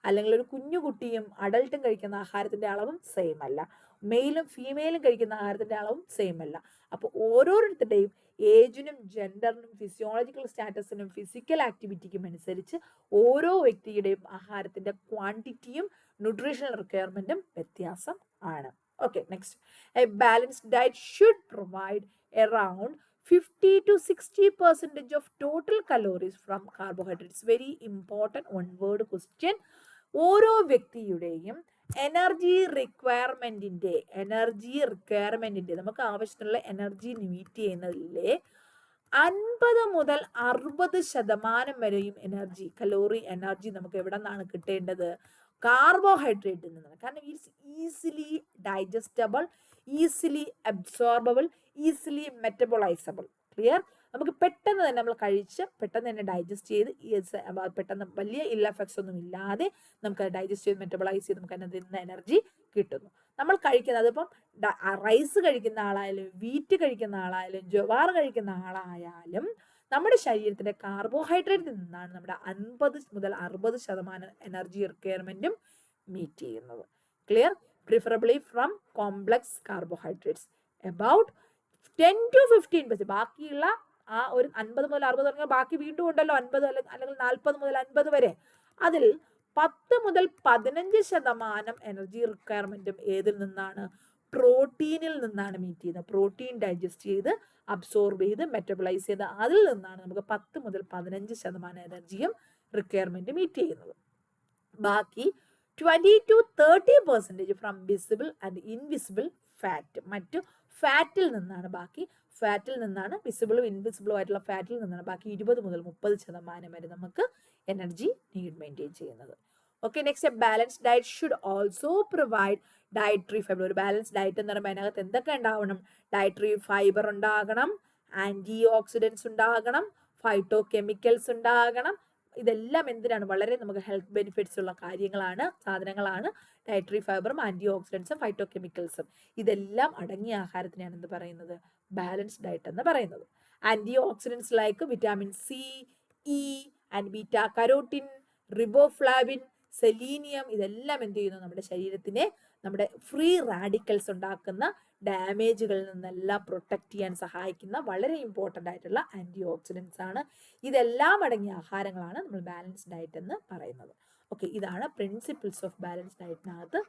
അല്ലെങ്കിൽ ഒരു കുഞ്ഞുകുട്ടിയും അഡൾട്ടും കഴിക്കുന്ന ആഹാരത്തിന്റെ അളവും സെയിം അല്ല, മെയിലും ഫീമെയിലും കഴിക്കുന്ന ആഹാരത്തിന്റെ അളവും സെയിം അല്ല. അപ്പോൾ ഓരോരുത്തരുടെയും ഏജിനും ജെൻഡറിനും ഫിസിയോളജിക്കൽ സ്റ്റാറ്റസിനും ഫിസിക്കൽ ആക്ടിവിറ്റിക്കും അനുസരിച്ച് ഓരോ വ്യക്തിയുടെയും ആഹാരത്തിന്റെ ക്വാണ്ടിറ്റിയും ന്യൂട്രീഷണൽ റിക്വയർമെന്റും വ്യത്യാസം ആണ്. Okay, next. A balanced diet should provide around 50 to 60% of total calories from carbohydrates. Very important one word question. ഓരോ വ്യക്തിയുടെയും എനർജി റിക്വയർമെന്റിന്റെ നമുക്ക് ആവശ്യത്തിനുള്ള എനർജി മീറ്റ് ചെയ്യുന്നതിലെ 50 മുതൽ 60% വരെയും കലോറി എനർജി നമുക്ക് എവിടെ നിന്നാണ് കിട്ടേണ്ടത്? കാർബോഹൈഡ്രേറ്റിൽ നിന്നാണ്. കാരണം it's easily digestible, easily absorbable, easily metabolisable. Clear? നമുക്ക് പെട്ടെന്ന് തന്നെ നമ്മൾ കഴിച്ച് പെട്ടെന്ന് തന്നെ ഡൈജസ്റ്റ് ചെയ്ത് പെട്ടെന്ന് വലിയ ഇല്ല എഫക്ട്സ് ഒന്നും ഇല്ലാതെ നമുക്ക് ഡൈജസ്റ്റ് ചെയ്ത് മെറ്റബോളൈസ് ചെയ്ത് നമുക്ക് അതിൽ നിന്ന് എനർജി കിട്ടുന്നു. നമ്മൾ കഴിക്കുന്നത് ഇപ്പം റൈസ് കഴിക്കുന്ന ആളായാലും വീറ്റ് കഴിക്കുന്ന ആളായാലും ജവാർ കഴിക്കുന്ന ആളായാലും നമ്മുടെ ശരീരത്തിന്റെ കാർബോഹൈഡ്രേറ്റിൽ നിന്നാണ് നമ്മുടെ 50 മുതൽ 60% എനർജി റിക്വയർമെന്റും മീറ്റ് ചെയ്യുന്നത്. Clear? Preferably from complex carbohydrates about 10 to 15%. ബാക്കിയുള്ള ആ ഒരു 50 മുതൽ 60 പറഞ്ഞാൽ ബാക്കി വീണ്ടും ഉണ്ടല്ലോ 50 അല്ലെങ്കിൽ 40 മുതൽ 50 വരെ. അതിൽ 10 മുതൽ 15% എനർജി റിക്വയർമെന്റും ഏതിൽ നിന്നാണ്? പ്രോട്ടീനിൽ നിന്നാണ് മീറ്റ് ചെയ്യുന്നത്. പ്രോട്ടീൻ ഡൈജസ്റ്റ് ചെയ്ത് അബ്സോർബ് ചെയ്ത് മെറ്റബോളൈസ് ചെയ്ത് അതിൽ നിന്നാണ് നമുക്ക് 10 മുതൽ 15% എനർജിയും റിക്വയർമെന്റ് മീറ്റ് ചെയ്യുന്നത്. ബാക്കി 20 to 30% from visible and invisible fat. മറ്റു ഫാറ്റിൽ നിന്നാണ് വിസിബിളും ഇൻവിസിബിളും ആയിട്ടുള്ള ഫാറ്റിൽ നിന്നാണ് ബാക്കി 20 മുതൽ 30% വരെ നമുക്ക് എനർജി നീഡ് മെയിൻറ്റെയിൻ ചെയ്യുന്നത്. Okay, next, a balanced diet should also provide dietary fibre. ഒരു ബാലൻസ് ഡയറ്റ് എന്ന് പറയുമ്പോൾ അതിനകത്ത് എന്തൊക്കെ ഉണ്ടാവണം? ഡയറ്ററി ഫൈബർ ഉണ്ടാകണം, ആന്റി ഓക്സിഡൻസ് ഉണ്ടാകണം, ഫൈറ്റോ കെമിക്കൽസ് ഉണ്ടാകണം. ഇതെല്ലാം എന്തിനാണ്? വളരെ നമുക്ക് ഹെൽത്ത് ബെനിഫിറ്റ്സ് ഉള്ള സാധനങ്ങളാണ് ഡയറ്ററി ഫൈബറും ആന്റി ഓക്സിഡൻസും ഫൈറ്റോ കെമിക്കൽസും. ഇതെല്ലാം അടങ്ങിയ ആഹാരത്തിനാണ് എന്ത് പറയുന്നത്? ബാലൻസ്ഡ് ഡയറ്റ് എന്ന് പറയുന്നത്. Antioxidants like vitamin C, E and beta carotene, riboflavin, selenium, ഇതെല്ലാം എന്ത് ചെയ്യുന്നു? നമ്മുടെ ശരീരത്തിനെ നമ്മുടെ ഫ്രീ റാഡിക്കൽസ് ഉണ്ടാക്കുന്ന ഡാമേജുകളിൽ നിന്നെല്ലാം പ്രൊട്ടക്ട് ചെയ്യാൻ സഹായിക്കുന്ന വളരെ ഇമ്പോർട്ടൻ്റ് ആയിട്ടുള്ള ആന്റി ഓക്സിഡൻസ് ആണ്. ഇതെല്ലാം അടങ്ങിയ ആഹാരങ്ങളാണ് നമ്മൾ ബാലൻസ് ഡയറ്റ് എന്ന് പറയുന്നത്. ഓക്കെ, ഇതാണ് പ്രിൻസിപ്പിൾസ് ഓഫ് ബാലൻസ് ഡയറ്റിനകത്ത്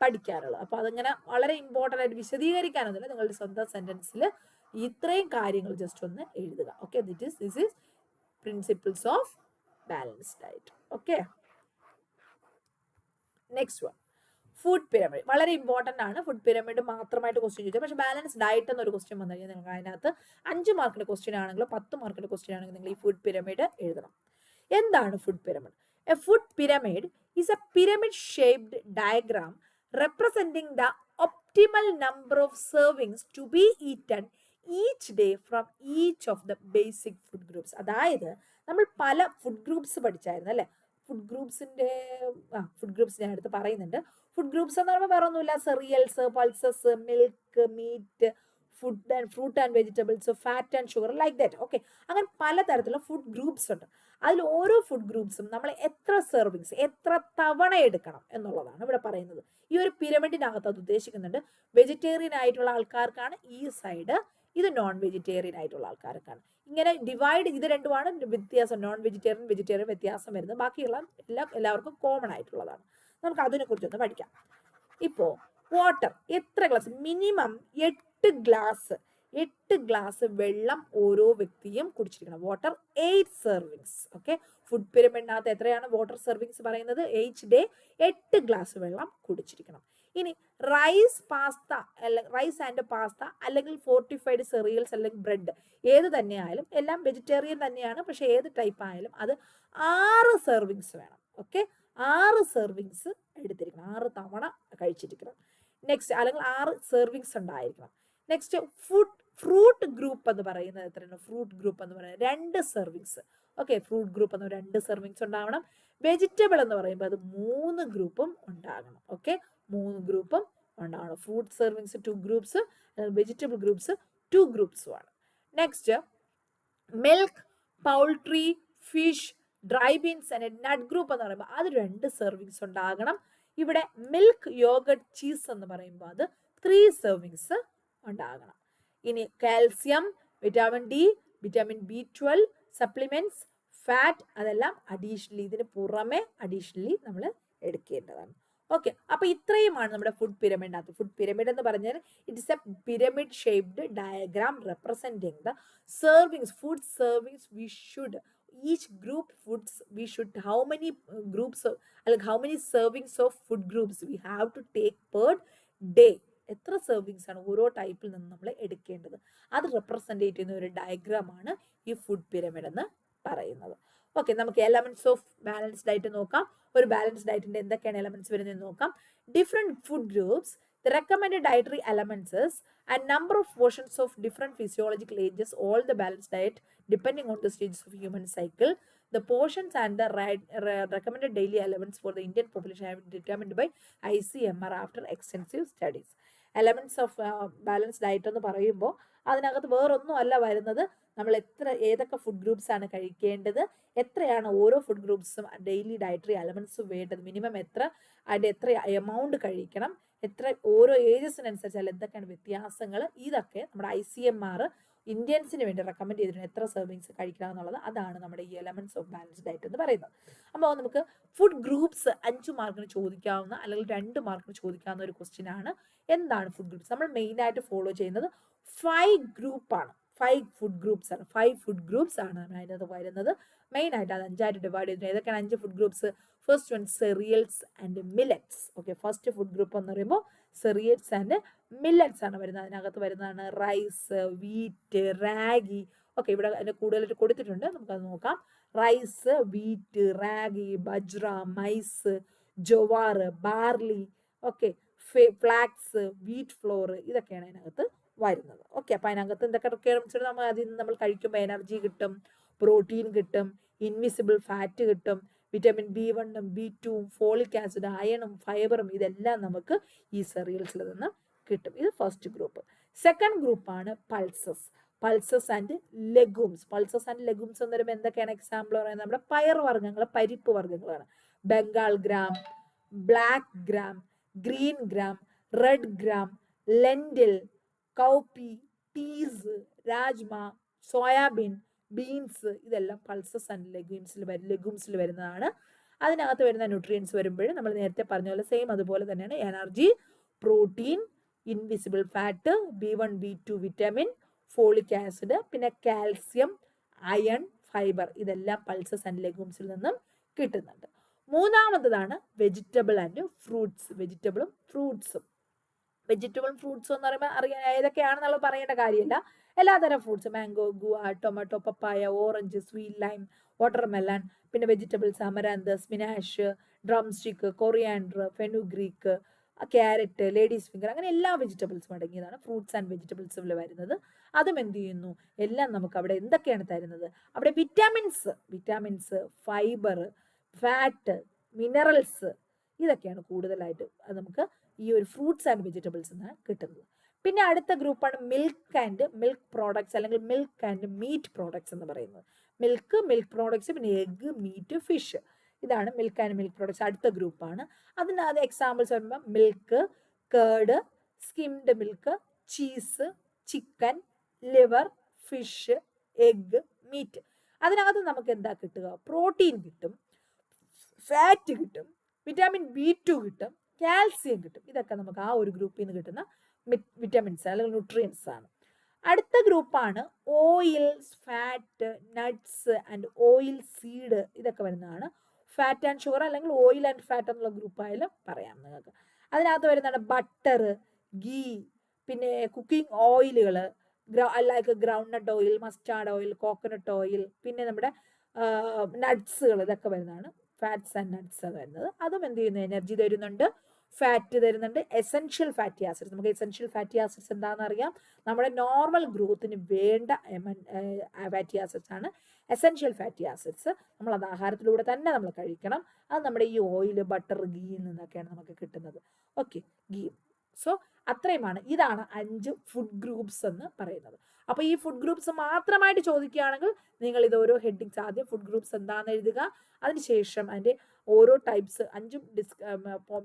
പഠിക്കാനുള്ളത്. അപ്പോൾ അതങ്ങനെ വളരെ ഇമ്പോർട്ടൻ്റ് ആയിട്ട് വിശദീകരിക്കാനൊന്നുമില്ല, നിങ്ങളുടെ സ്വന്തം സെന്റൻസിൽ ഇത്രയും കാര്യങ്ങൾ ജസ്റ്റ് ഒന്ന് എഴുതുക. Okay, this is principles of balance diet. Okay, next one, food pyramid. വളരെ ഇമ്പോർട്ടൻ്റ് ആണ്. ഫുഡ് പിരമിഡ് മാത്രമായിട്ട് ക്വസ്റ്റ്യൻ ചോദിച്ചാൽ, പക്ഷേ ബാലൻസ് ഡയറ്റ് എന്നൊരു ക്വസ്റ്റ്യൻ വന്നു കഴിഞ്ഞാൽ നിങ്ങൾക്ക് അതിനകത്ത് 5 മാർക്കിന്റെ ക്വസ്റ്റ്യൻ ആണെങ്കിലോ 10 മാർക്കിന്റെ ക്വസ്റ്റ്യൻ ആണെങ്കിലും നിങ്ങൾ ഈ ഫുഡ് പിരമിഡ് എഴുതണം. എന്താണ് food pyramid? A food pyramid is A pyramid shaped diagram representing the optimal number of servings to be eaten each day from each of the basic food groups. അതായത് നമ്മൾ പല food groups പഠിച്ചായിരുന്നു അല്ലേ? Food ഗ്രൂപ്പ്സിനെ അടുത്ത് പറയുന്നുണ്ട്. Food groups എന്ന് പറയുമ്പോൾ വേറെ ഒന്നുമില്ല, cereals, pulses, milk, meat, fruit and vegetables, fat and sugar, like that. Okay, അങ്ങനെ പലതരത്തിലുള്ള ഫുഡ് ഗ്രൂപ്പ്സ് ഉണ്ട്. അതിൽ ഓരോ ഫുഡ് ഗ്രൂപ്പ്സും നമ്മൾ എത്ര സെർവിങ്സ്, എത്ര തവണ എടുക്കണം എന്നുള്ളതാണ് ഇവിടെ പറയുന്നത്. ഈ ഒരു പിരമിഡിനകത്ത് അത് ഉദ്ദേശിക്കുന്നുണ്ട്. വെജിറ്റേറിയൻ ആയിട്ടുള്ള ആൾക്കാർക്കാണ് ഈ സൈഡ്, ഇത് നോൺ വെജിറ്റേറിയൻ ആയിട്ടുള്ള ആൾക്കാർക്കാണ്. ഇങ്ങനെ ഡിവൈഡ്, ഇത് രണ്ടുമാണ് വ്യത്യാസം. നോൺ വെജിറ്റേറിയൻ, വെജിറ്റേറിയൻ വ്യത്യാസം വരുന്നത്. ബാക്കിയുള്ള എല്ലാവർക്കും കോമൺ ആയിട്ടുള്ളതാണ്. നമുക്ക് അതിനെ കുറിച്ചൊന്ന് പഠിക്കാം. ഇപ്പോൾ വാട്ടർ എത്ര ഗ്ലാസ്? മിനിമം 8 ഗ്ലാസ് 8 ഗ്ലാസ് വെള്ളം ഓരോ വ്യക്തിയും കുടിച്ചിരിക്കണം. Water 8 servings. ഓക്കെ, ഫുഡ് പിരമിഡിനകത്ത് എത്രയാണ് വാട്ടർ സെർവിങ്സ് പറയുന്നത്? എയ്ച്ച് ഡേ 8 ഗ്ലാസ് വെള്ളം കുടിച്ചിരിക്കണം. ഇനി rice pasta rice and pasta അല്ലെങ്കിൽ ഫോർട്ടിഫൈഡ് സെറിയൽസ് അല്ലെങ്കിൽ ബ്രെഡ് ഏത് തന്നെയായാലും എല്ലാം വെജിറ്റേറിയൻ തന്നെയാണ്, പക്ഷെ ഏത് ടൈപ്പ് ആയാലും അത് 6 സെർവിങ്സ് വേണം. ഓക്കെ, 6 സെർവിങ്സ് എടുത്തിരിക്കണം, 6 തവണ കഴിച്ചിരിക്കണം. നെക്സ്റ്റ് അല്ലെങ്കിൽ 6 സെർവിങ്സ് ഉണ്ടായിരിക്കണം. നെക്സ്റ്റ് ഫ്രൂട്ട് ഗ്രൂപ്പ് എന്ന് പറയുന്നത് എത്രയാണ്? ഫ്രൂട്ട് ഗ്രൂപ്പ് എന്ന് പറയുന്നത് 2 സെർവിങ്സ്. ഓക്കെ, ഫ്രൂട്ട് ഗ്രൂപ്പ് എന്ന് 2 സെർവിങ്സ് ഉണ്ടാവണം. വെജിറ്റബിൾ എന്ന് പറയുമ്പോൾ അത് 3 ഗ്രൂപ്പും ഉണ്ടാകണം. ഓക്കെ, 3 ഗ്രൂപ്പും ഉണ്ടാവണം. Fruit servings 2 groups, vegetable groups 2 ഗ്രൂപ്പ്സുമാണ്. Next milk, poultry, fish, dry beans and nut group എന്ന് പറയുമ്പോൾ അത് 2 സെർവിങ്സ് ഉണ്ടാകണം. ഇവിടെ മിൽക്ക്, യോഗട്ട്, ചീസ് എന്ന് പറയുമ്പോൾ അത് 3 സെർവിങ്സ് ഉണ്ടാകണം. ഇനി calcium, vitamin D, vitamin B12, supplements, fat അതെല്ലാം അഡീഷണലി ഇതിന് പുറമെ അഡീഷണലി നമ്മൾ എടുക്കേണ്ടതാണ്. ഓക്കെ, അപ്പൊ ഇത്രയുമാണ് നമ്മുടെ ഫുഡ് പിരമിഡിനകത്ത്. ഫുഡ് പിരമിഡ് എന്ന് പറഞ്ഞാൽ it is A pyramid shaped diagram representing the servings, food servings we should each group foods we should how many groups of like how many servings of food groups we have to take per day. എത്ര servings ആണ് ഓരോ ടൈപ്പിൽ നിന്ന് നമ്മൾ എടുക്കേണ്ടത്, അത് represent ചെയ്യുന്ന ഒരു ഡയഗ്രാമാണ് ഈ ഫുഡ് പിരമിഡ് എന്ന് പറയുന്നത്. ഓക്കെ, നമുക്ക് എലമെന്റ്സ് ഓഫ് ബാലൻസ് ഡയറ്റ് നോക്കാം. ഒരു ബാലൻസ് ഡയറ്റിന്റെ എന്തൊക്കെയാണ് എലമെന്റ്സ് വരുന്നത് നോക്കാം. Different food groups, the recommended dietary elements is and number of portions of different physiological ages, all the balanced diet depending on the stages of human cycle. The portions and the recommended daily elements for the Indian population have been determined by ICMR after extensive studies. Elements of balance diet എന്ന് പറയുമ്പോൾ അതിനകത്ത് വേറൊന്നും അല്ല വരുന്നത്, നമ്മൾ ഏതൊക്കെ food groups ആണ് കഴിക്കേണ്ടത്, എത്രയാണ് ഓരോ ഫുഡ് ഗ്രൂപ്പ്സും ഡെയിലി ഡയറ്ററി എലമെന്റ്സ് വേണ്ടത്, മിനിമം എത്ര, അതിൻ്റെ എത്ര എമൗണ്ട് കഴിക്കണം, എത്ര ഓരോ ഏജസിനനുസരിച്ച് എന്തൊക്കെയാണ് വ്യത്യാസങ്ങൾ, ഇതൊക്കെ നമ്മുടെ ICMR ഇന്ത്യൻസിന് വേണ്ടി റെക്കമെൻഡ് ചെയ്തിട്ടുണ്ട്. എത്ര സെർവിങ്സ് കഴിക്കണം എന്നുള്ളത്, അതാണ് നമ്മുടെ ഈ എലമെന്റ്സ് ഓഫ് ബാലൻസ് ഡയറ്റ് എന്ന് പറയുന്നത്. അപ്പോൾ നമുക്ക് ഫുഡ് ഗ്രൂപ്പ്സ് 5 മാർക്കിന് ചോദിക്കാവുന്ന അല്ലെങ്കിൽ 2 മാർക്കിന് ചോദിക്കാവുന്ന ഒരു ക്വസ്റ്റ്യൻ ആണ്. എന്താണ് ഫുഡ് ഗ്രൂപ്പ്സ്? നമ്മൾ മെയിൻ ആയിട്ട് ഫോളോ ചെയ്യുന്നത് 5 ഗ്രൂപ്പാണ്. 5 ഫുഡ് ഗ്രൂപ്പ്സ് ആണ്. 5 ഫുഡ് ഗ്രൂപ്പ്സ് ആണ് നമ്മൾ അതിനകത്ത് വരുന്നത്. മെയിൻ ആയിട്ട് അത് 5 ആയിട്ട് ഡിവൈഡ് ചെയ്തിട്ടുണ്ട്. ഏതൊക്കെയാണ് 5 food groups? First one cereals and millets. Okay, first food group എന്ന് പറയുമ്പോൾ സെറിയൽസ് ആൻഡ് മില്ലറ്റ്സ് ആണ് വരുന്നത്. അതിനകത്ത് വരുന്നതാണ് റൈസ്, വീറ്റ്, റാഗി. ഓക്കെ, ഇവിടെ അതിന് കൂടുതലായിട്ട് കൊടുത്തിട്ടുണ്ട്, നമുക്കത് നോക്കാം. Rice, wheat, ragi, bajra, maize, jowar, barley, okay, flax, wheat flour, ഇതൊക്കെയാണ് അതിനകത്ത് വരുന്നത്. ഓക്കെ, അപ്പൊ അതിനകത്ത് എന്തൊക്കെ റിക്വയർമെന്റ്സ് നമ്മൾ അതിൽ നിന്ന് നമ്മൾ കഴിക്കുമ്പോൾ എനർജി കിട്ടും, പ്രോട്ടീൻ കിട്ടും, ഇൻവിസിബിൾ ഫാറ്റ് കിട്ടും, vitamin B1, B2, folic acid, അയണും ഫൈബറും ഇതെല്ലാം നമുക്ക് ഈ സെറിയൽസിൽ നിന്ന് കിട്ടും. ഇത് ഫസ്റ്റ് ഗ്രൂപ്പ്. സെക്കൻഡ് ഗ്രൂപ്പാണ് pulses and legumes. Pulses and legumes എന്ന് പറയുമ്പോൾ എന്തൊക്കെയാണ് എക്സാമ്പിൾ പറയുന്നത്? നമ്മുടെ പയർ വർഗ്ഗങ്ങൾ, പരിപ്പ് വർഗ്ഗങ്ങളാണ്. Bengal gram, black gram, green gram, red gram, lentil, cowpea, peas, rajma, soybean, beans, ഇതെല്ലാം പൾസസ് ആൻഡ് ലെഗൂംസിൽ വരുന്നതാണ്. അതിനകത്ത് വരുന്ന ന്യൂട്രിയൻസ് വരുമ്പോൾ നമ്മൾ നേരത്തെ പറഞ്ഞ പോലെ സെയിം അതുപോലെ തന്നെയാണ്. Energy, protein, invisible fat, B1, B2 vitamin, folic acid, പിന്നെ കാൽസ്യം, അയൺ, ഫൈബർ, ഇതെല്ലാം പൾസസ് ആൻഡ് ലെഗൂംസിൽ നിന്നും കിട്ടുന്നുണ്ട്. മൂന്നാമത്തതാണ് വെജിറ്റബിൾ ആൻഡ് ഫ്രൂട്ട്സ്. വെജിറ്റബിളും ഫ്രൂട്ട്സും എന്ന് പറയുമ്പോൾ അറിയാൻ ഏതൊക്കെയാണെന്നുള്ളത് പറയേണ്ട കാര്യമില്ല. എല്ലാതരം ഫ്രൂട്ട്സ്, മാംഗോ, ഗുവ, ടൊമാറ്റോ, പപ്പായ, ഓറഞ്ച്, സ്വീറ്റ് ലൈം, വാട്ടർമെലൺ, പിന്നെ vegetables amaranth, spinach, drum stick, coriander, fenugreek, carrot, ladies finger, അങ്ങനെ എല്ലാ വെജിറ്റബിൾസും അടങ്ങിയതാണ് ഫ്രൂട്ട്സ് ആൻഡ് വെജിറ്റബിൾസിൽ വരുന്നത്. അതും എന്ത് ചെയ്യുന്നു? എല്ലാം നമുക്ക് അവിടെ എന്തൊക്കെയാണ് തരുന്നത്? അവിടെ വിറ്റാമിൻസ്, ഫൈബർ, ഫാറ്റ്, മിനറൽസ്, ഇതൊക്കെയാണ് കൂടുതലായിട്ട് നമുക്ക് ഈ ഒരു ഫ്രൂട്ട്സ് ആൻഡ് വെജിറ്റബിൾസ് നിന്ന് കിട്ടുന്നത്. പിന്നെ അടുത്ത ഗ്രൂപ്പാണ് മിൽക്ക് പ്രോഡക്ട്സ് അല്ലെങ്കിൽ മിൽക്ക് ആൻഡ് മീറ്റ് പ്രോഡക്ട്സ് എന്ന് പറയുന്നത്. മിൽക്ക് പ്രോഡക്ട്സ്, പിന്നെ എഗ്, മീറ്റ്, ഫിഷ്, ഇതാണ് മിൽക്ക് ആൻഡ് മിൽക്ക് പ്രോഡക്ട്സ്. അടുത്ത ഗ്രൂപ്പാണ്. അതിനകത്ത് എക്സാമ്പിൾസ് വരുമ്പോൾ milk, curd, skimmed milk, cheese, chicken, liver, fish, egg, meat. അതിനകത്ത് നമുക്ക് എന്താ കിട്ടുക? പ്രോട്ടീൻ കിട്ടും, ഫാറ്റ് കിട്ടും, വിറ്റാമിൻ B2 കിട്ടും, കാൽസ്യം കിട്ടും. ഇതൊക്കെ നമുക്ക് ആ ഒരു ഗ്രൂപ്പിൽ നിന്ന് കിട്ടുന്ന വിറ്റമിൻസ് അല്ലെങ്കിൽ ന്യൂട്രിയൻസ് ആണ്. അടുത്ത ഗ്രൂപ്പാണ് oils, fat, nuts and oil seed, ഇതൊക്കെ വരുന്നതാണ്. ഫാറ്റ് ആൻഡ് ഷുഗർ അല്ലെങ്കിൽ ഓയിൽ ആൻഡ് ഫാറ്റ് എന്നുള്ള ഗ്രൂപ്പായാലും പറയാം നിങ്ങൾക്ക്. അതിനകത്ത് വരുന്നതാണ് ബട്ടർ, ഗീ, പിന്നെ കുക്കിംഗ് ഓയിലുകൾ, like groundnut oil, mustard oil, coconut oil, പിന്നെ നമ്മുടെ നട്ട്സുകൾ, ഇതൊക്കെ വരുന്നതാണ് ഫാറ്റ്സ് ആൻഡ് നട്ട്സ് വരുന്നത്. അതും എന്ത് ചെയ്യുന്നു, എനർജി തരുന്നുണ്ട്, ഫാറ്റ് തരുന്നുണ്ട്. എസെൻഷ്യൽ ഫാറ്റി ആസിഡ്സ്, നമുക്ക് എസെൻഷ്യൽ ഫാറ്റി ആസിഡ്സ് എന്താണെന്ന് അറിയാം. നമ്മുടെ നോർമൽ ഗ്രോത്തിന് വേണ്ട ഫാറ്റി ആസിഡ്സ് ആണ് എസെൻഷ്യൽ ഫാറ്റി ആസിഡ്സ്. നമ്മൾ അത് ആഹാരത്തിലൂടെ തന്നെ നമ്മൾ കഴിക്കണം. അത് നമ്മുടെ ഈ ഓയിൽ, ബട്ടർ, ഗീയിൽ നിന്നൊക്കെയാണ് നമുക്ക് കിട്ടുന്നത്. ഓക്കെ, ഗീ. സോ അത്രയുമാണ്. ഇതാണ് 5 ഫുഡ് ഗ്രൂപ്പ്സ് എന്ന് പറയുന്നത്. അപ്പോൾ ഈ ഫുഡ് ഗ്രൂപ്പ്സ് മാത്രമായിട്ട് ചോദിക്കുകയാണെങ്കിൽ നിങ്ങൾ ഇത് ഓരോ ഹെഡിങ്സ് ആദ്യം ഫുഡ് ഗ്രൂപ്പ്സ് എന്താണെന്ന് എഴുതുക. അതിനുശേഷം അതിൻ്റെ ഓരോ ടൈപ്സ് 5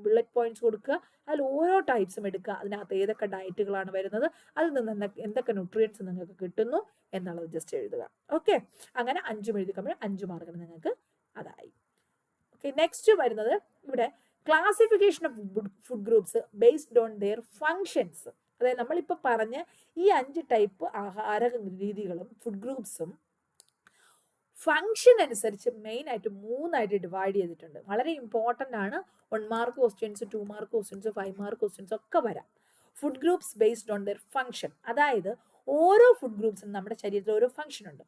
ബുള്ളറ്റ് പോയിന്റ്സ് കൊടുക്കുക. അതിൽ ഓരോ ടൈപ്സും എടുക്കുക. അതിനകത്ത് ഏതൊക്കെ ഡയറ്റുകളാണ് വരുന്നത്, അതിൽ നിന്ന് എന്തൊക്കെ ന്യൂട്രിയൻസ് നിങ്ങൾക്ക് കിട്ടുന്നു എന്നുള്ളത് ജസ്റ്റ് എഴുതുക. ഓക്കെ, അങ്ങനെ 5 എഴുതി കഴിയുമ്പോൾ 5 മാർക്കിന് നിങ്ങൾക്ക് അതായി. ഓക്കെ, നെക്സ്റ്റ് വരുന്നത് ഇവിടെ classification of food groups based on their functions. അതായത് നമ്മളിപ്പോൾ പറഞ്ഞ ഈ 5 ടൈപ്പ് ആഹാര രീതികളും ഫുഡ് ഗ്രൂപ്പ്സും ഫങ്ഷൻ അനുസരിച്ച് മെയിൻ ആയിട്ട് 3ആയിട്ട് ഡിവൈഡ് ചെയ്തിട്ടുണ്ട്. വളരെ ഇമ്പോർട്ടൻ്റ് ആണ്. 1 mark questions, 2 mark questions, 5 mark questions ഒക്കെ വരാം. Food groups based on their function, അതായത് ഓരോ ഫുഡ് ഗ്രൂപ്പ്സിനും നമ്മുടെ ശരീരത്തിൽ ഓരോ ഫങ്ഷൻ ഉണ്ട്.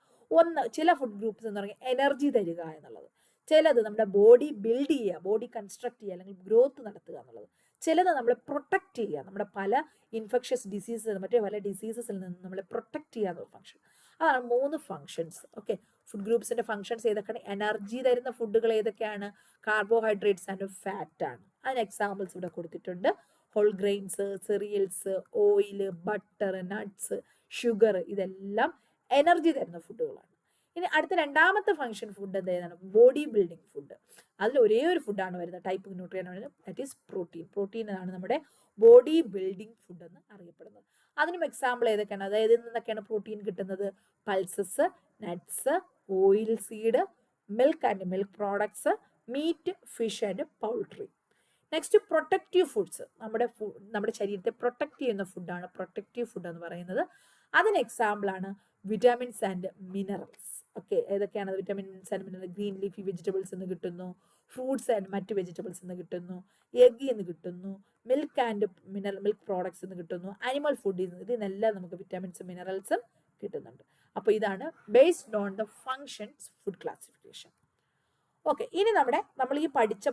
ചില ഫുഡ് ഗ്രൂപ്പ്സ് എന്ന് പറഞ്ഞാൽ എനർജി തരിക എന്നുള്ളത്, ചിലത് നമ്മുടെ ബോഡി ബിൽഡ് ചെയ്യുക, ബോഡി കൺസ്ട്രക്ട് ചെയ്യുക അല്ലെങ്കിൽ ഗ്രോത്ത് നടത്തുക എന്നുള്ളത്, ചിലത് നമ്മളെ പ്രൊട്ടക്ട് ചെയ്യുക, നമ്മുടെ പല ഇൻഫെക്ഷസ് ഡിസീസസ്, മറ്റേ പല ഡിസീസസിൽ നിന്ന് നമ്മളെ പ്രൊട്ടക്ട് ചെയ്യുക എന്നുള്ള ഫങ്ഷൻ. അതാണ് 3 ഫങ്ഷൻസ്. ഓക്കെ, ഫുഡ് ഗ്രൂപ്പ്സിന്റെ ഫങ്ഷൻസ് ഏതൊക്കെയാണ്? എനർജി തരുന്ന ഫുഡുകൾ ഏതൊക്കെയാണ്? കാർബോഹൈഡ്രേറ്റ്സ് ആൻഡ് ഫാറ്റ് ആണ്. അതിന് എക്സാമ്പിൾസ് ഇവിടെ കൊടുത്തിട്ടുണ്ട്. Whole grains, cereals, oil, butter, nuts, sugar, ഇതെല്ലാം എനർജി തരുന്ന ഫുഡുകളാണ്. ഇനി അടുത്ത രണ്ടാമത്തെ ഫംഗ്ഷൻ ഫുഡ് എന്താണ്? Body building food. അതിൽ ഒരേ ഒരു ഫുഡാണ് വരുന്നത്, ടൈപ്പ് ന്യൂട്രിയൻ ആണ്, ദാറ്റ് ഈസ് പ്രോട്ടീൻ. പ്രോട്ടീൻ ആണ് നമ്മുടെ ബോഡി ബിൽഡിംഗ് ഫുഡ് എന്ന് അറിയപ്പെടുന്നത്. അതിനും എക്സാമ്പിൾ ഏതൊക്കെയാണ്? അതായത് ഇതിൽ നിന്നൊക്കെയാണ് പ്രോട്ടീൻ കിട്ടുന്നത്? Pulses, nuts, oil seed, milk and milk products, meat, fish and poultry. Next protective foods, നമ്മുടെ ശരീരത്തെ പ്രൊട്ടക്ട് ചെയ്യുന്ന ഫുഡാണ് പ്രൊട്ടക്റ്റീവ് ഫുഡ് എന്ന് പറയുന്നത്. അതിന് എക്സാമ്പിൾ ആണ് വിറ്റാമിൻസ് ആൻഡ് മിനറൽസ്. ഓക്കെ, ഏതൊക്കെയാണ് vitamins and mineral? Green leafy vegetables എന്ന് കിട്ടുന്നു, ഫ്രൂട്ട്സ് ആൻഡ് മറ്റ് വെജിറ്റബിൾസ് എന്ന് കിട്ടുന്നു, എഗ് എന്ന് കിട്ടുന്നു, മിൽക്ക് ആൻഡ് മിൽക്ക് പ്രോഡക്ട്സ് എന്ന് കിട്ടുന്നു, അനിമൽ ഫുഡ് ഇതിനെല്ലാം നമുക്ക് വിറ്റാമിൻസും മിനറൽസും കിട്ടുന്നുണ്ട്. അപ്പോൾ ഇതാണ് based on the functions food classification. Okay, ഇനി നമ്മൾ ഈ പഠിച്ച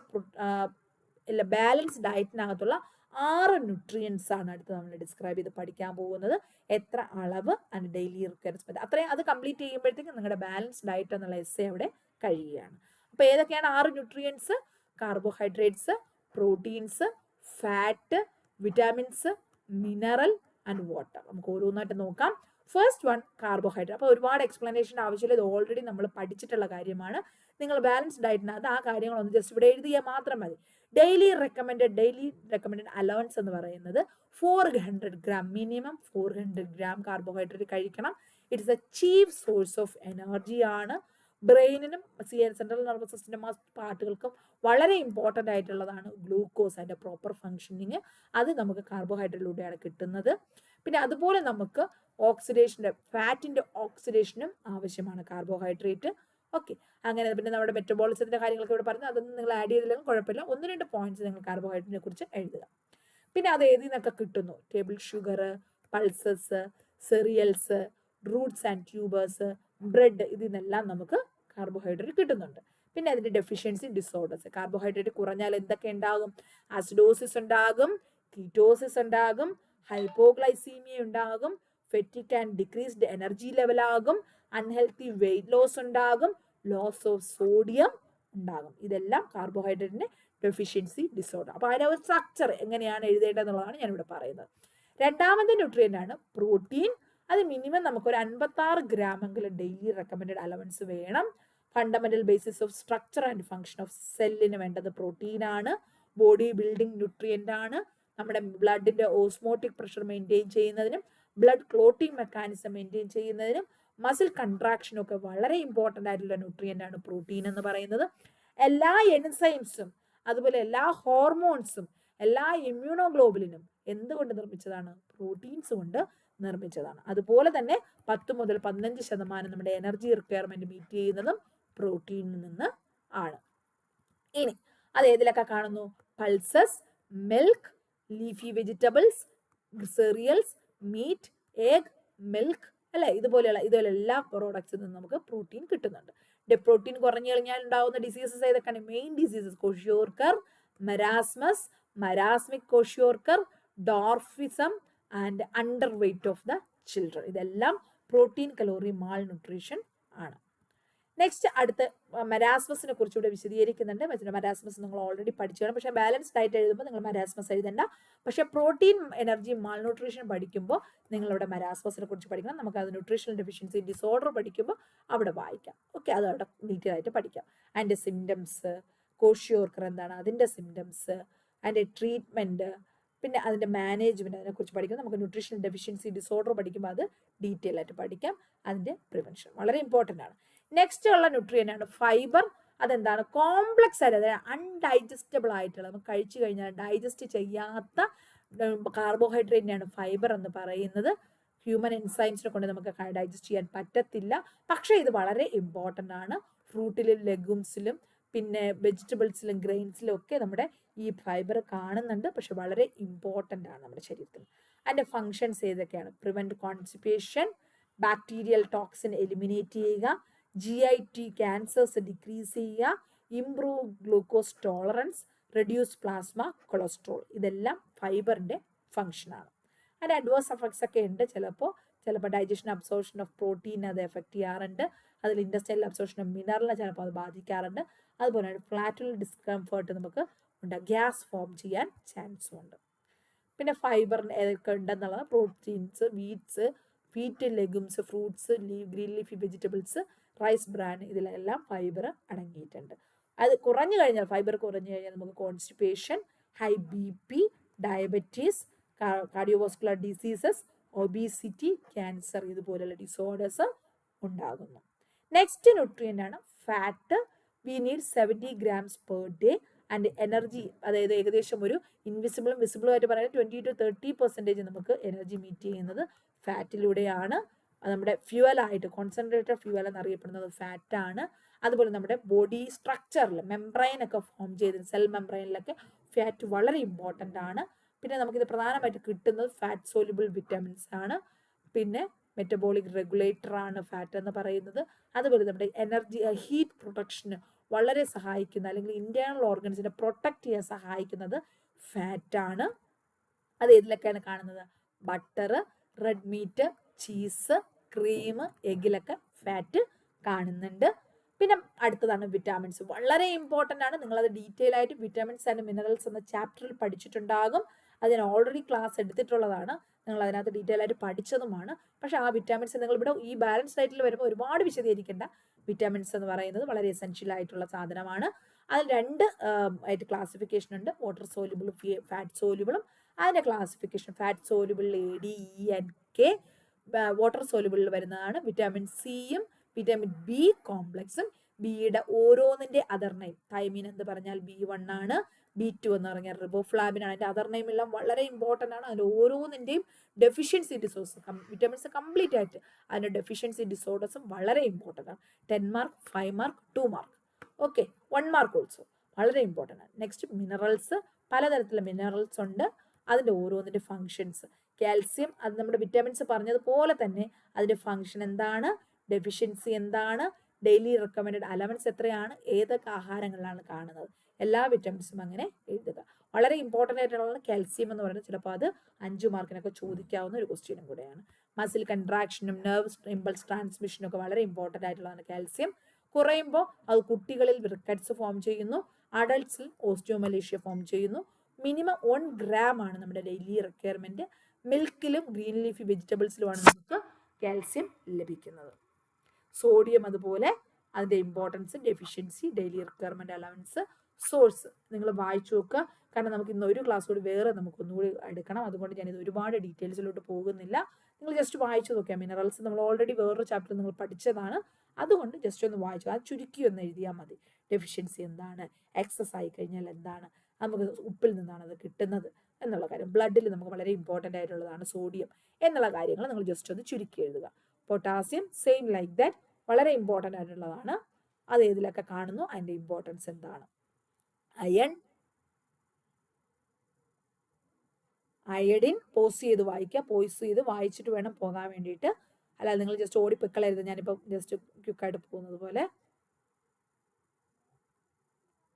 ബാലൻസ് ഡയറ്റിനകത്തുള്ള 6 ന്യൂട്രിയൻസ് ആണ് അടുത്ത് നമ്മൾ ഡിസ്ക്രൈബ് ചെയ്ത് പഠിക്കാൻ പോകുന്നത്. എത്ര അളവ് ആൻഡ് ഡെയിലി റിക്വയർമെന്റ്, അത്രയും അത് കംപ്ലീറ്റ് ചെയ്യുമ്പോഴത്തേക്കും നിങ്ങളുടെ ബാലൻസ് ഡയറ്റ് എന്നുള്ള എസ്സേ അവിടെ കഴിയുകയാണ്. അപ്പോൾ ഏതൊക്കെയാണ് 6 nutrients? Carbohydrates, proteins, fat, vitamins, mineral and water. നമുക്ക് ഓരോന്നായിട്ട് നോക്കാം. First one carbohydrate. അപ്പോൾ ഒരുപാട് എക്സ്പ്ലനേഷൻ ആവശ്യമില്ല, ഇത് ഓൾറെഡി നമ്മൾ പഠിച്ചിട്ടുള്ള കാര്യമാണ്. നിങ്ങൾ ബാലൻസ് ഡയറ്റിനകത്ത് ആ കാര്യങ്ങളൊന്ന് ജസ്റ്റ് ഇവിടെ എഴുതിയാൽ മാത്രം മതി. ഡെയിലി റെക്കമെൻഡഡ് അലവൻസ് എന്ന് പറയുന്നത് 400 ഗ്രാം, മിനിമം 400 ഗ്രാം കാർബോഹൈഡ്രേറ്റ് കഴിക്കണം. It's A chief source of energy ആണ്. ബ്രെയിനിനും സെൻട്രൽ നെർവസ് സിസ്റ്റം പാർട്ടുകൾക്കും വളരെ ഇമ്പോർട്ടൻ്റ് ആയിട്ടുള്ളതാണ് ഗ്ലൂക്കോസ്, അതിൻ്റെ പ്രോപ്പർ ഫങ്ഷനിങ്. അത് നമുക്ക് കാർബോഹൈഡ്രേറ്റിലൂടെയാണ് കിട്ടുന്നത്. പിന്നെ അതുപോലെ നമുക്ക് ഫാറ്റിൻ്റെ ഓക്സിഡേഷനും ആവശ്യമാണ് കാർബോഹൈഡ്രേറ്റ്. ഓക്കെ, അങ്ങനെ പിന്നെ നമ്മുടെ മെറ്റബോളിസത്തിന്റെ കാര്യങ്ങളൊക്കെ ഇവിടെ പറഞ്ഞു, അതൊന്നും നിങ്ങൾ ആഡ് ചെയ്തില്ലെങ്കിൽ കുഴപ്പമില്ല. 1-2 പോയിന്റ്സ് നിങ്ങൾ കാർബോഹൈഡ്രേറ്റിനെ കുറിച്ച് എഴുതുക. പിന്നെ അത് ഏതിൽ നിന്നൊക്കെ കിട്ടുന്നു? Table sugar, pulses, cereals, Roots and tubers, bread, ഇതിൽ നിന്നെല്ലാം നമുക്ക് കാർബോഹൈഡ്രേറ്റ് കിട്ടുന്നുണ്ട്. പിന്നെ അതിന്റെ ഡെഫിഷ്യൻസി ഡിസോർഡേഴ്സ്, കാർബോഹൈഡ്രേറ്റ് കുറഞ്ഞാൽ എന്തൊക്കെ ഉണ്ടാകും? ആസിഡോസിസ് ഉണ്ടാകും, കീറ്റോസിസ് ഉണ്ടാകും, ഹൈപ്പോഗ്ലൈസീമിയ ഉണ്ടാകും, fatigue and decreased energy level ആകും, അൺഹെൽത്തി വെയിറ്റ് ലോസ് ഉണ്ടാകും, ലോസ് ഓഫ് സോഡിയം ഉണ്ടാകും. ഇതെല്ലാം കാർബോഹൈഡ്രേറ്റിന്റെ ഡെഫിഷ്യൻസി ഡിസോർഡർ. അപ്പോൾ അതിന്റെ ഒരു സ്ട്രക്ചർ എങ്ങനെയാണ് എഴുതേണ്ടതെന്നുള്ളതാണ് ഞാനിവിടെ പറയുന്നത്. രണ്ടാമത്തെ ന്യൂട്രിയൻ്റ് ആണ് പ്രോട്ടീൻ. അത് മിനിമം നമുക്കൊരു 56 ഗ്രാമെങ്കിലും ഡെയിലി റെക്കമെൻഡഡ് അലവൻസ് വേണം. Fundamental basis of structure and function of സെല്ലിന് വേണ്ടത് പ്രോട്ടീൻ ആണ്. ബോഡി ബിൽഡിംഗ് ന്യൂട്രിയൻ്റ് ആണ്. നമ്മുടെ ബ്ലഡിന്റെ ഓസ്മോട്ടിക് പ്രഷർ മെയിൻറ്റെയിൻ ചെയ്യുന്നതിനും ബ്ലഡ് ക്ലോട്ടിംഗ് മെക്കാനിസം മെയിൻറ്റെയിൻ ചെയ്യുന്നതിനും മസിൽ കൺട്രാക്ഷനും ഒക്കെ വളരെ ഇമ്പോർട്ടൻ്റ് ആയിട്ടുള്ള ന്യൂട്രിയൻ്റ് ആണ് പ്രോട്ടീൻ എന്ന് പറയുന്നത്. എല്ലാ എൻസൈംസും അതുപോലെ എല്ലാ ഹോർമോൺസും എല്ലാ ഇമ്മ്യൂണോഗ്ലോബുലിനും എന്തുകൊണ്ട് നിർമ്മിച്ചതാണ്? പ്രോട്ടീൻസ് കൊണ്ട് നിർമ്മിച്ചതാണ്. അതുപോലെ തന്നെ 10 മുതൽ 15% നമ്മുടെ എനർജി റിക്വയർമെന്റ് മീറ്റ് ചെയ്യുന്നതും പ്രോട്ടീനിൽ നിന്ന് ആണ്. ഇനി അത് ഏതിലൊക്കെ കാണുന്നു? Pulses, milk, leafy vegetables, cereals, meat, egg, milk അല്ലെ, ഇതുപോലെയുള്ള എല്ലാ പ്രോഡക്ട്സിൽ നിന്നും നമുക്ക് പ്രോട്ടീൻ കിട്ടുന്നുണ്ട്. പ്രോട്ടീൻ കുറഞ്ഞു കഴിഞ്ഞാൽ ഉണ്ടാവുന്ന ഡിസീസസ് ഏതൊക്കെയാണ്? Main diseases kwashiorkor, marasmus, marasmic kwashiorkor, dwarfism and underweight of the children. ഇതെല്ലാം പ്രോട്ടീൻ കലോറി മാൾ ന്യൂട്രീഷൻ ആണ്. നെക്സ്റ്റ് അടുത്ത് മരാസ്മസിനെ കുറിച്ച് ഇവിടെ വിശദീകരിക്കുന്നുണ്ട്. മരാസ്മസ് നിങ്ങൾ ഓൾറെഡി പഠിച്ചു, പക്ഷേ ബാലൻസ് ഡയറ്റ് എഴുതുമ്പോൾ നിങ്ങൾ മരാസ്മസ് എഴുതണ്ട. പക്ഷേ പ്രോട്ടീൻ എനർജി മാൾ ന്യൂട്രീഷൻ പഠിക്കുമ്പോൾ നിങ്ങളിവിടെ മരാസ്മസിനെ കുറിച്ച് പഠിക്കണം. നമുക്ക് അത് ന്യൂട്രീഷണൽ ഡെഫിഷ്യൻസി ഡിസോർഡർ പഠിക്കുമ്പോൾ അവിടെ വായിക്കാം. ഓക്കെ, അത് അവിടെ ഡീറ്റെയിൽ ആയിട്ട് പഠിക്കാം. അതിൻ്റെ സിംറ്റംസ്, കോഷിയോർക്കർ എന്താണ്, അതിൻ്റെ സിംറ്റംസ്, അതിൻ്റെ ട്രീറ്റ്മെൻറ്റ്, പിന്നെ അതിൻ്റെ മാനേജ്മെൻറ്റ്, അതിനെക്കുറിച്ച് പഠിക്കും. നമുക്ക് ന്യൂട്രീഷണൽ ഡെഫിഷ്യൻസി ഡിസോർഡർ പഠിക്കുമ്പോൾ അത് ഡീറ്റെയിൽ ആയിട്ട് പഠിക്കാം. അതിൻ്റെ പ്രിവെൻഷൻ വളരെ ഇമ്പോർട്ടൻ്റ് ആണ്. നെക്സ്റ്റ് ഉള്ള ന്യൂട്രിയൻ്റ് ആണ് ഫൈബർ. അതെന്താണ്? കോംപ്ലക്സ് ആയിട്ട്, അതായത് അൺഡൈജസ്റ്റബിൾ ആയിട്ടുള്ള, നമുക്ക് കഴിച്ചു കഴിഞ്ഞാൽ ഡൈജസ്റ്റ് ചെയ്യാത്ത കാർബോഹൈഡ്രേറ്റിനെയാണ് ഫൈബർ എന്ന് പറയുന്നത്. ഹ്യൂമൻ എൻസൈംസിനെ കൊണ്ട് നമുക്ക് ഡൈജസ്റ്റ് ചെയ്യാൻ പറ്റത്തില്ല. പക്ഷേ ഇത് വളരെ ഇമ്പോർട്ടൻ്റ് ആണ്. ഫ്രൂട്ടിലും ലെഗുംസിലും പിന്നെ വെജിറ്റബിൾസിലും ഗ്രെയിൻസിലും ഒക്കെ നമ്മുടെ ഈ ഫൈബർ കാണുന്നുണ്ട്. പക്ഷെ വളരെ ഇമ്പോർട്ടൻ്റ് ആണ് നമ്മുടെ ശരീരത്തിന്. അതിൻ്റെ ഫങ്ഷൻസ് ഏതൊക്കെയാണ്? Prevent constipation, bacterial toxin eliminate ചെയ്യുക, GIT ക്യാൻസേഴ്സ് ഡിക്രീസ് ചെയ്യുക, improve glucose tolerance, reduce plasma cholesterol. ഇതെല്ലാം ഫൈബറിൻ്റെ ഫങ്ഷനാണ്. അതിൻ്റെ അഡ്വേഴ്സ് എഫക്ട്സ് ഒക്കെ ഉണ്ട്. ചിലപ്പോൾ ഡൈജഷൻ അബ്സോർപ്ഷൻ ഓഫ് പ്രോട്ടീൻ അത് എഫക്റ്റ് ചെയ്യാറുണ്ട്. അതിൽ ഇൻഡസ്ട്രിയൽ അബ്സോർപ്ഷൻ ഓഫ് മിനറലിനെ ചിലപ്പോൾ അത് ബാധിക്കാറുണ്ട്. അതുപോലെ ഫ്ലാറ്റുലർ ഡിസ്കംഫേർട്ട് നമുക്ക് ഉണ്ട്, ഗ്യാസ് ഫോം ചെയ്യാൻ ചാൻസും ഉണ്ട്. പിന്നെ ഫൈബറിന് ഏതൊക്കെ ഉണ്ടെന്നുള്ളത് proteins, wheat, legumes, fruits, green leafy vegetables, rice bran, ഇതിലെല്ലാം ഫൈബർ അടങ്ങിയിട്ടുണ്ട്. അത് കുറഞ്ഞു കഴിഞ്ഞാൽ, ഫൈബർ കുറഞ്ഞു കഴിഞ്ഞാൽ നമുക്ക് constipation, high BP, diabetes, cardiovascular diseases, obesity, cancer, ഇതുപോലുള്ള ഡിസോർഡേഴ്സ് ഉണ്ടാകുന്നു. നെക്സ്റ്റ് ന്യൂട്രിയൻ്റ് ആണ് fat. We need 70 grams per day. And energy, അതായത് ഏകദേശം ഒരു ഇൻവിസിബിളും വിസിബിളും ആയിട്ട് പറയുന്നത് 20 to 30% നമുക്ക് എനർജി മീറ്റ് ചെയ്യുന്നത് ഫാറ്റിലൂടെയാണ്. നമ്മുടെ ഫ്യൂവലായിട്ട്, കോൺസെൻട്രേറ്റഡ് ഫ്യൂവൽ എന്നറിയപ്പെടുന്നത് ഫാറ്റാണ്. അതുപോലെ നമ്മുടെ ബോഡി സ്ട്രക്ചറിൽ മെംബ്രെയിനൊക്കെ ഫോം ചെയ്ത് സെൽ മെംബ്രെയിനിലൊക്കെ ഫാറ്റ് വളരെ ഇമ്പോർട്ടൻ്റ് ആണ്. പിന്നെ നമുക്കിത് പ്രധാനമായിട്ട് കിട്ടുന്നത് ഫാറ്റ് സോല്യൂബിൾ വിറ്റാമിൻസ് ആണ്. പിന്നെ മെറ്റബോളിക് റെഗുലേറ്റർ ആണ് ഫാറ്റ് എന്ന് പറയുന്നത്. അതുപോലെ നമ്മുടെ എനർജി, ഹീറ്റ് പ്രൊട്ടക്ഷന് വളരെ സഹായിക്കുന്ന, അല്ലെങ്കിൽ ഇന്റേണൽ ഓർഗൻസിനെ പ്രൊട്ടക്ട് ചെയ്യാൻ സഹായിക്കുന്നത് ഫാറ്റാണ്. അത് ഏതിലൊക്കെയാണ് കാണുന്നത്? Butter, red meat, cheese, cream, എഗ്ഗിലൊക്കെ ഫാറ്റ് കാണുന്നുണ്ട്. പിന്നെ അടുത്തതാണ് വിറ്റാമിൻസ്. വളരെ ഇമ്പോർട്ടൻ്റ് ആണ്. നിങ്ങളത് ഡീറ്റെയിൽ ആയിട്ട് വിറ്റാമിൻസ് ആൻഡ് മിനറൽസ് എന്ന ചാപ്റ്ററിൽ പഠിച്ചിട്ടുണ്ടാകും. അത് ഞാൻ ഓൾറെഡി ക്ലാസ് എടുത്തിട്ടുള്ളതാണ്. നിങ്ങൾ അതിനകത്ത് ഡീറ്റെയിൽ ആയിട്ട് പഠിച്ചതുമാണ്. പക്ഷെ ആ വിറ്റാമിൻസ് നിങ്ങൾ ഇവിടെ ഈ ബാലൻസ് ഡയറ്റിൽ വരുമ്പോൾ ഒരുപാട് വിശദീകരിക്കേണ്ട. വിറ്റാമിൻസ് എന്ന് പറയുന്നത് വളരെ എസെൻഷ്യൽ ആയിട്ടുള്ള സാധനമാണ്. അതിൽ 2 ആയിട്ട് ക്ലാസിഫിക്കേഷൻ ഉണ്ട്, വാട്ടർ സോല്യൂബിളും ഫാറ്റ് സോല്യൂബിളും. അതിൻ്റെ classification fat soluble ADE&K, water സോല്യൂബിളിൽ വരുന്നതാണ് വിറ്റാമിൻ സിയും വിറ്റാമിൻ B കോംപ്ലക്സും. ബിയുടെ ഓരോന്നിൻ്റെ അതർ നെയിം, തൈമീൻ എന്ന് പറഞ്ഞാൽ B1 ആണ്, B2 എന്ന് പറഞ്ഞാൽ റിബോഫ്ലാവിൻ ആണ്. അതിൻ്റെ അതർ നെയിം എല്ലാം വളരെ ഇമ്പോർട്ടൻ്റ് ആണ്. അതിൻ്റെ ഓരോന്നിൻ്റെയും ഡെഫിഷ്യൻസി ഡിസോർഡേഴ്സ്, വിറ്റാമിൻസ് കംപ്ലീറ്റ് ആയിട്ട് അതിൻ്റെ ഡെഫിഷ്യൻസി ഡിസോർഡേഴ്സും വളരെ ഇമ്പോർട്ടൻ്റ് ആണ്. 10 mark, 5 mark, 2 mark, okay, 1 mark also വളരെ ഇമ്പോർട്ടൻ്റ് ആണ്. Next minerals. പലതരത്തിലുള്ള മിനറൽസ് ഉണ്ട്. അതിൻ്റെ ഓരോന്നിൻ്റെ ഫങ്ഷൻസ്. കാൽസ്യം, അത് നമ്മുടെ വിറ്റാമിൻസ് പറഞ്ഞതുപോലെ തന്നെ അതിൻ്റെ ഫങ്ഷൻ എന്താണ്, ഡെഫിഷ്യൻസി എന്താണ്, ഡെയിലി റെക്കമെൻഡഡ് അലവൻസ് എത്രയാണ്, ഏതൊക്കെ ആഹാരങ്ങളിലാണ് കാണുന്നത്, എല്ലാ വിറ്റാമിൻസും അങ്ങനെ എഴുതുക. വളരെ ഇമ്പോർട്ടൻ്റ് ആയിട്ടുള്ള കാൽസ്യം എന്ന് പറയുന്നത് ചിലപ്പോൾ അത് 5 മാർക്കിനൊക്കെ ചോദിക്കാവുന്ന ഒരു ക്വസ്റ്റ്യനും കൂടെയാണ്. മസിൽ കൺട്രാക്ഷനും നെർവ് ഇമ്പൾസ് ട്രാൻസ്മിഷനും ഒക്കെ വളരെ ഇമ്പോർട്ടൻ്റ് ആയിട്ടുള്ളതാണ് കാൽസ്യം. കുറയുമ്പോൾ അത് കുട്ടികളിൽ റിക്കറ്റ്സ് ഫോം ചെയ്യുന്നു, അഡൾട്ട്സിൽ ഓസ്റ്റിയോമലേഷ്യ ഫോം ചെയ്യുന്നു. മിനിമം 1 gram ആണ് നമ്മുടെ ഡെയിലി റിക്വയർമെൻറ്റ്. മിൽക്കിലും ഗ്രീൻ ലീഫി വെജിറ്റബിൾസിലുമാണ് നമുക്ക് കാൽസ്യം ലഭിക്കുന്നത്. സോഡിയം അതുപോലെ അതിൻ്റെ importance, deficiency, daily requirement allowance, source നിങ്ങൾ വായിച്ചു നോക്കുക. കാരണം നമുക്ക് ഇന്ന് ഒരു ക്ലാസ് കൂടി വേറെ നമുക്കൊന്നുകൂടി എടുക്കണം. അതുകൊണ്ട് ഞാനിത് ഒരുപാട് ഡീറ്റെയിൽസിലോട്ട് പോകുന്നില്ല. നിങ്ങൾ ജസ്റ്റ് വായിച്ചു നോക്കുക. മിനറൽസ് നമ്മൾ ഓൾറെഡി വേറൊരു ചാപ്റ്റർ നിങ്ങൾ പഠിച്ചതാണ്. അതുകൊണ്ട് ജസ്റ്റ് ഒന്ന് വായിച്ചു, അത് ചുരുക്കി ഒന്ന് എഴുതിയാൽ മതി. ഡെഫിഷ്യൻസി എന്താണ്, എക്സസ് ആയി കഴിഞ്ഞാൽ എന്താണ്, നമുക്ക് ഉപ്പിൽ നിന്നാണ് അത് കിട്ടുന്നത് എന്നുള്ള കാര്യം. ബ്ലഡിൽ നമുക്ക് വളരെ ഇമ്പോർട്ടൻ്റ് ആയിട്ടുള്ളതാണ് സോഡിയം എന്നുള്ള കാര്യങ്ങൾ നിങ്ങൾ ജസ്റ്റ് ഒന്ന് ചുരുക്കി എഴുതുക. പൊട്ടാസ്യം സെയിം ലൈക്ക് ദാറ്റ്, വളരെ ഇമ്പോർട്ടൻ്റ് ആയിട്ടുള്ളതാണ്. അത് ഏതിലൊക്കെ കാണുന്നു, അതിൻ്റെ ഇമ്പോർട്ടൻസ് എന്താണ്. അയൺ, അയഡിൻ പോസ് ചെയ്ത് വായിക്കുക, പോസ് ചെയ്ത് വായിച്ചിട്ട് വേണം പോകാൻ വേണ്ടിയിട്ട്, അല്ലാതെ നിങ്ങൾ ജസ്റ്റ് ഓടിപ്പിക്കളരുത്, ഞാനിപ്പോൾ ജസ്റ്റ് ക്വിക്കായിട്ട് പോകുന്നത് പോലെ.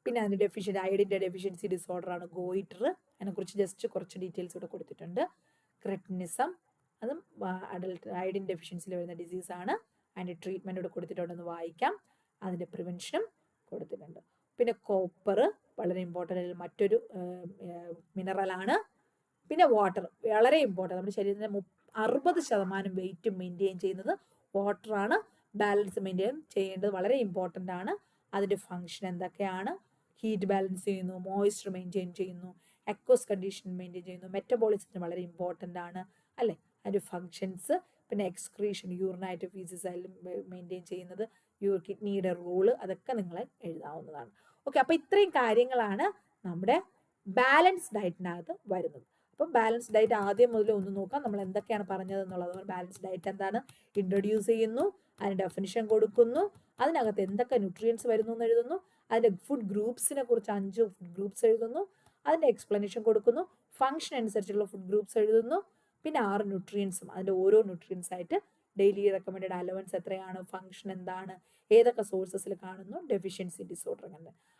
പിന്നെ അതിൻ്റെ ഡെഫിഷ്യൻസി, അയഡിൻ്റെ ഡെഫിഷ്യൻസി ഡിസോർഡർ ആണ് ഗോയിറ്റർ, അതിനെക്കുറിച്ച് ജസ്റ്റ് കുറച്ച് ഡീറ്റെയിൽസ് ഇവിടെ കൊടുത്തിട്ടുണ്ട്. ക്രെറ്റിനിസം, അതും അഡൽട്ട് അയഡിൻ ഡെഫിഷ്യൻസിയിൽ വരുന്ന ഡിസീസാണ്. അതിൻ്റെ ട്രീറ്റ്മെൻറ്റ് ഇവിടെ കൊടുത്തിട്ടുണ്ടെന്ന് വായിക്കാം. അതിൻ്റെ പ്രിവെൻഷനും കൊടുത്തിട്ടുണ്ട്. പിന്നെ കോപ്പർ വളരെ ഇമ്പോർട്ടൻ്റ് ആയിട്ടുള്ള മറ്റൊരു മിനറലാണ്. പിന്നെ വാട്ടർ വളരെ ഇമ്പോർട്ടൻ്റ്, നമ്മുടെ ശരീരത്തിൻ്റെ 60% വെയിറ്റ് മെയിൻറ്റെയിൻ ചെയ്യുന്നത് വാട്ടറാണ്. ബാലൻസ് മെയിൻറ്റെയിൻ ചെയ്യേണ്ടത് വളരെ ഇമ്പോർട്ടൻ്റ് ആണ്. അതിൻ്റെ ഫങ്ഷൻ എന്തൊക്കെയാണ്? ഹീറ്റ് ബാലൻസ് ചെയ്യുന്നു, മോയ്സ്ചർ മെയിൻറ്റെയിൻ ചെയ്യുന്നു, അക്വസ് കണ്ടീഷൻ മെയിൻറ്റെയിൻ ചെയ്യുന്നു, മെറ്റബോളിസത്തിന് വളരെ ഇമ്പോർട്ടൻ്റ് ആണ് അല്ലേ. അതിൻ്റെ ഫങ്ഷൻസ്, പിന്നെ എക്സ്ക്രീഷൻ, യൂറിനായിട്ട് ഫീസസ് ആയാലും മെയിൻറ്റെയിൻ ചെയ്യുന്നത്, കിഡ്നിയുടെ റോള്, അതൊക്കെ നിങ്ങൾ എഴുതാവുന്നതാണ്. ഓക്കെ, അപ്പോൾ ഇത്രയും കാര്യങ്ങളാണ് നമ്മുടെ ബാലൻസ് ഡയറ്റിനകത്ത് വരുന്നത്. അപ്പം ബാലൻസ് ഡയറ്റ് ആദ്യം മുതൽ ഒന്ന് നോക്കാം, നമ്മൾ എന്തൊക്കെയാണ് പറഞ്ഞത് എന്നുള്ളത്. ബാലൻസ് ഡയറ്റ് എന്താണ്, ഇൻട്രൊഡ്യൂസ് ചെയ്യുന്നു, അതിന് ഡെഫിനിഷൻ കൊടുക്കുന്നു, അതിനകത്ത് എന്തൊക്കെ ന്യൂട്രിയൻസ് വരുന്നു എന്ന് എഴുതുന്നു, അതിൻ്റെ ഫുഡ് ഗ്രൂപ്പ്സിനെ കുറിച്ച് 5 ഫുഡ് ഗ്രൂപ്പ്സ് എഴുതുന്നു, അതിൻ്റെ എക്സ്പ്ലനേഷൻ കൊടുക്കുന്നു, ഫംഗ്ഷൻ അനുസരിച്ചുള്ള ഫുഡ് ഗ്രൂപ്പ്സ് എഴുതുന്നു, പിന്നെ 6 ന്യൂട്രിയൻസും അതിൻ്റെ ഓരോ ന്യൂട്രിയൻസ് ആയിട്ട് ഡെയിലി റെക്കമെൻഡഡ് അലവൻസ് എത്രയാണ്, ഫംഗ്ഷൻ എന്താണ്, ഏതൊക്കെ സോഴ്സസിൽ കാണുന്നു, ഡെഫിഷ്യൻസി ഡിസോർഡർ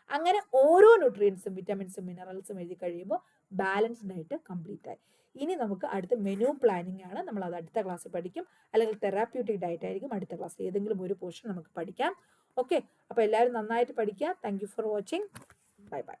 അങ്ങനെ ഓരോ ന്യൂട്രിയൻസും വിറ്റമിൻസും മിനറൽസും എഴുതി കഴിയുമ്പോൾ ബാലൻസ്ഡ് ആയിട്ട് കംപ്ലീറ്റ് ആയി. ഇനി നമുക്ക് അടുത്ത മെനു പ്ലാനിങ് ആണ്, നമ്മൾ അത് അടുത്ത ക്ലാസ്സിൽ പഠിക്കും. അല്ലെങ്കിൽ തെറാപ്യൂട്ടിക് ഡയറ്റ് ആയിരിക്കും അടുത്ത ക്ലാസ്, ഏതെങ്കിലും ഒരു പോർഷൻ നമുക്ക് പഠിക്കാം. ഓക്കെ, അപ്പോൾ എല്ലാവരും നന്നായിട്ട് പഠിക്കുക. Thank you for watching. Bye bye.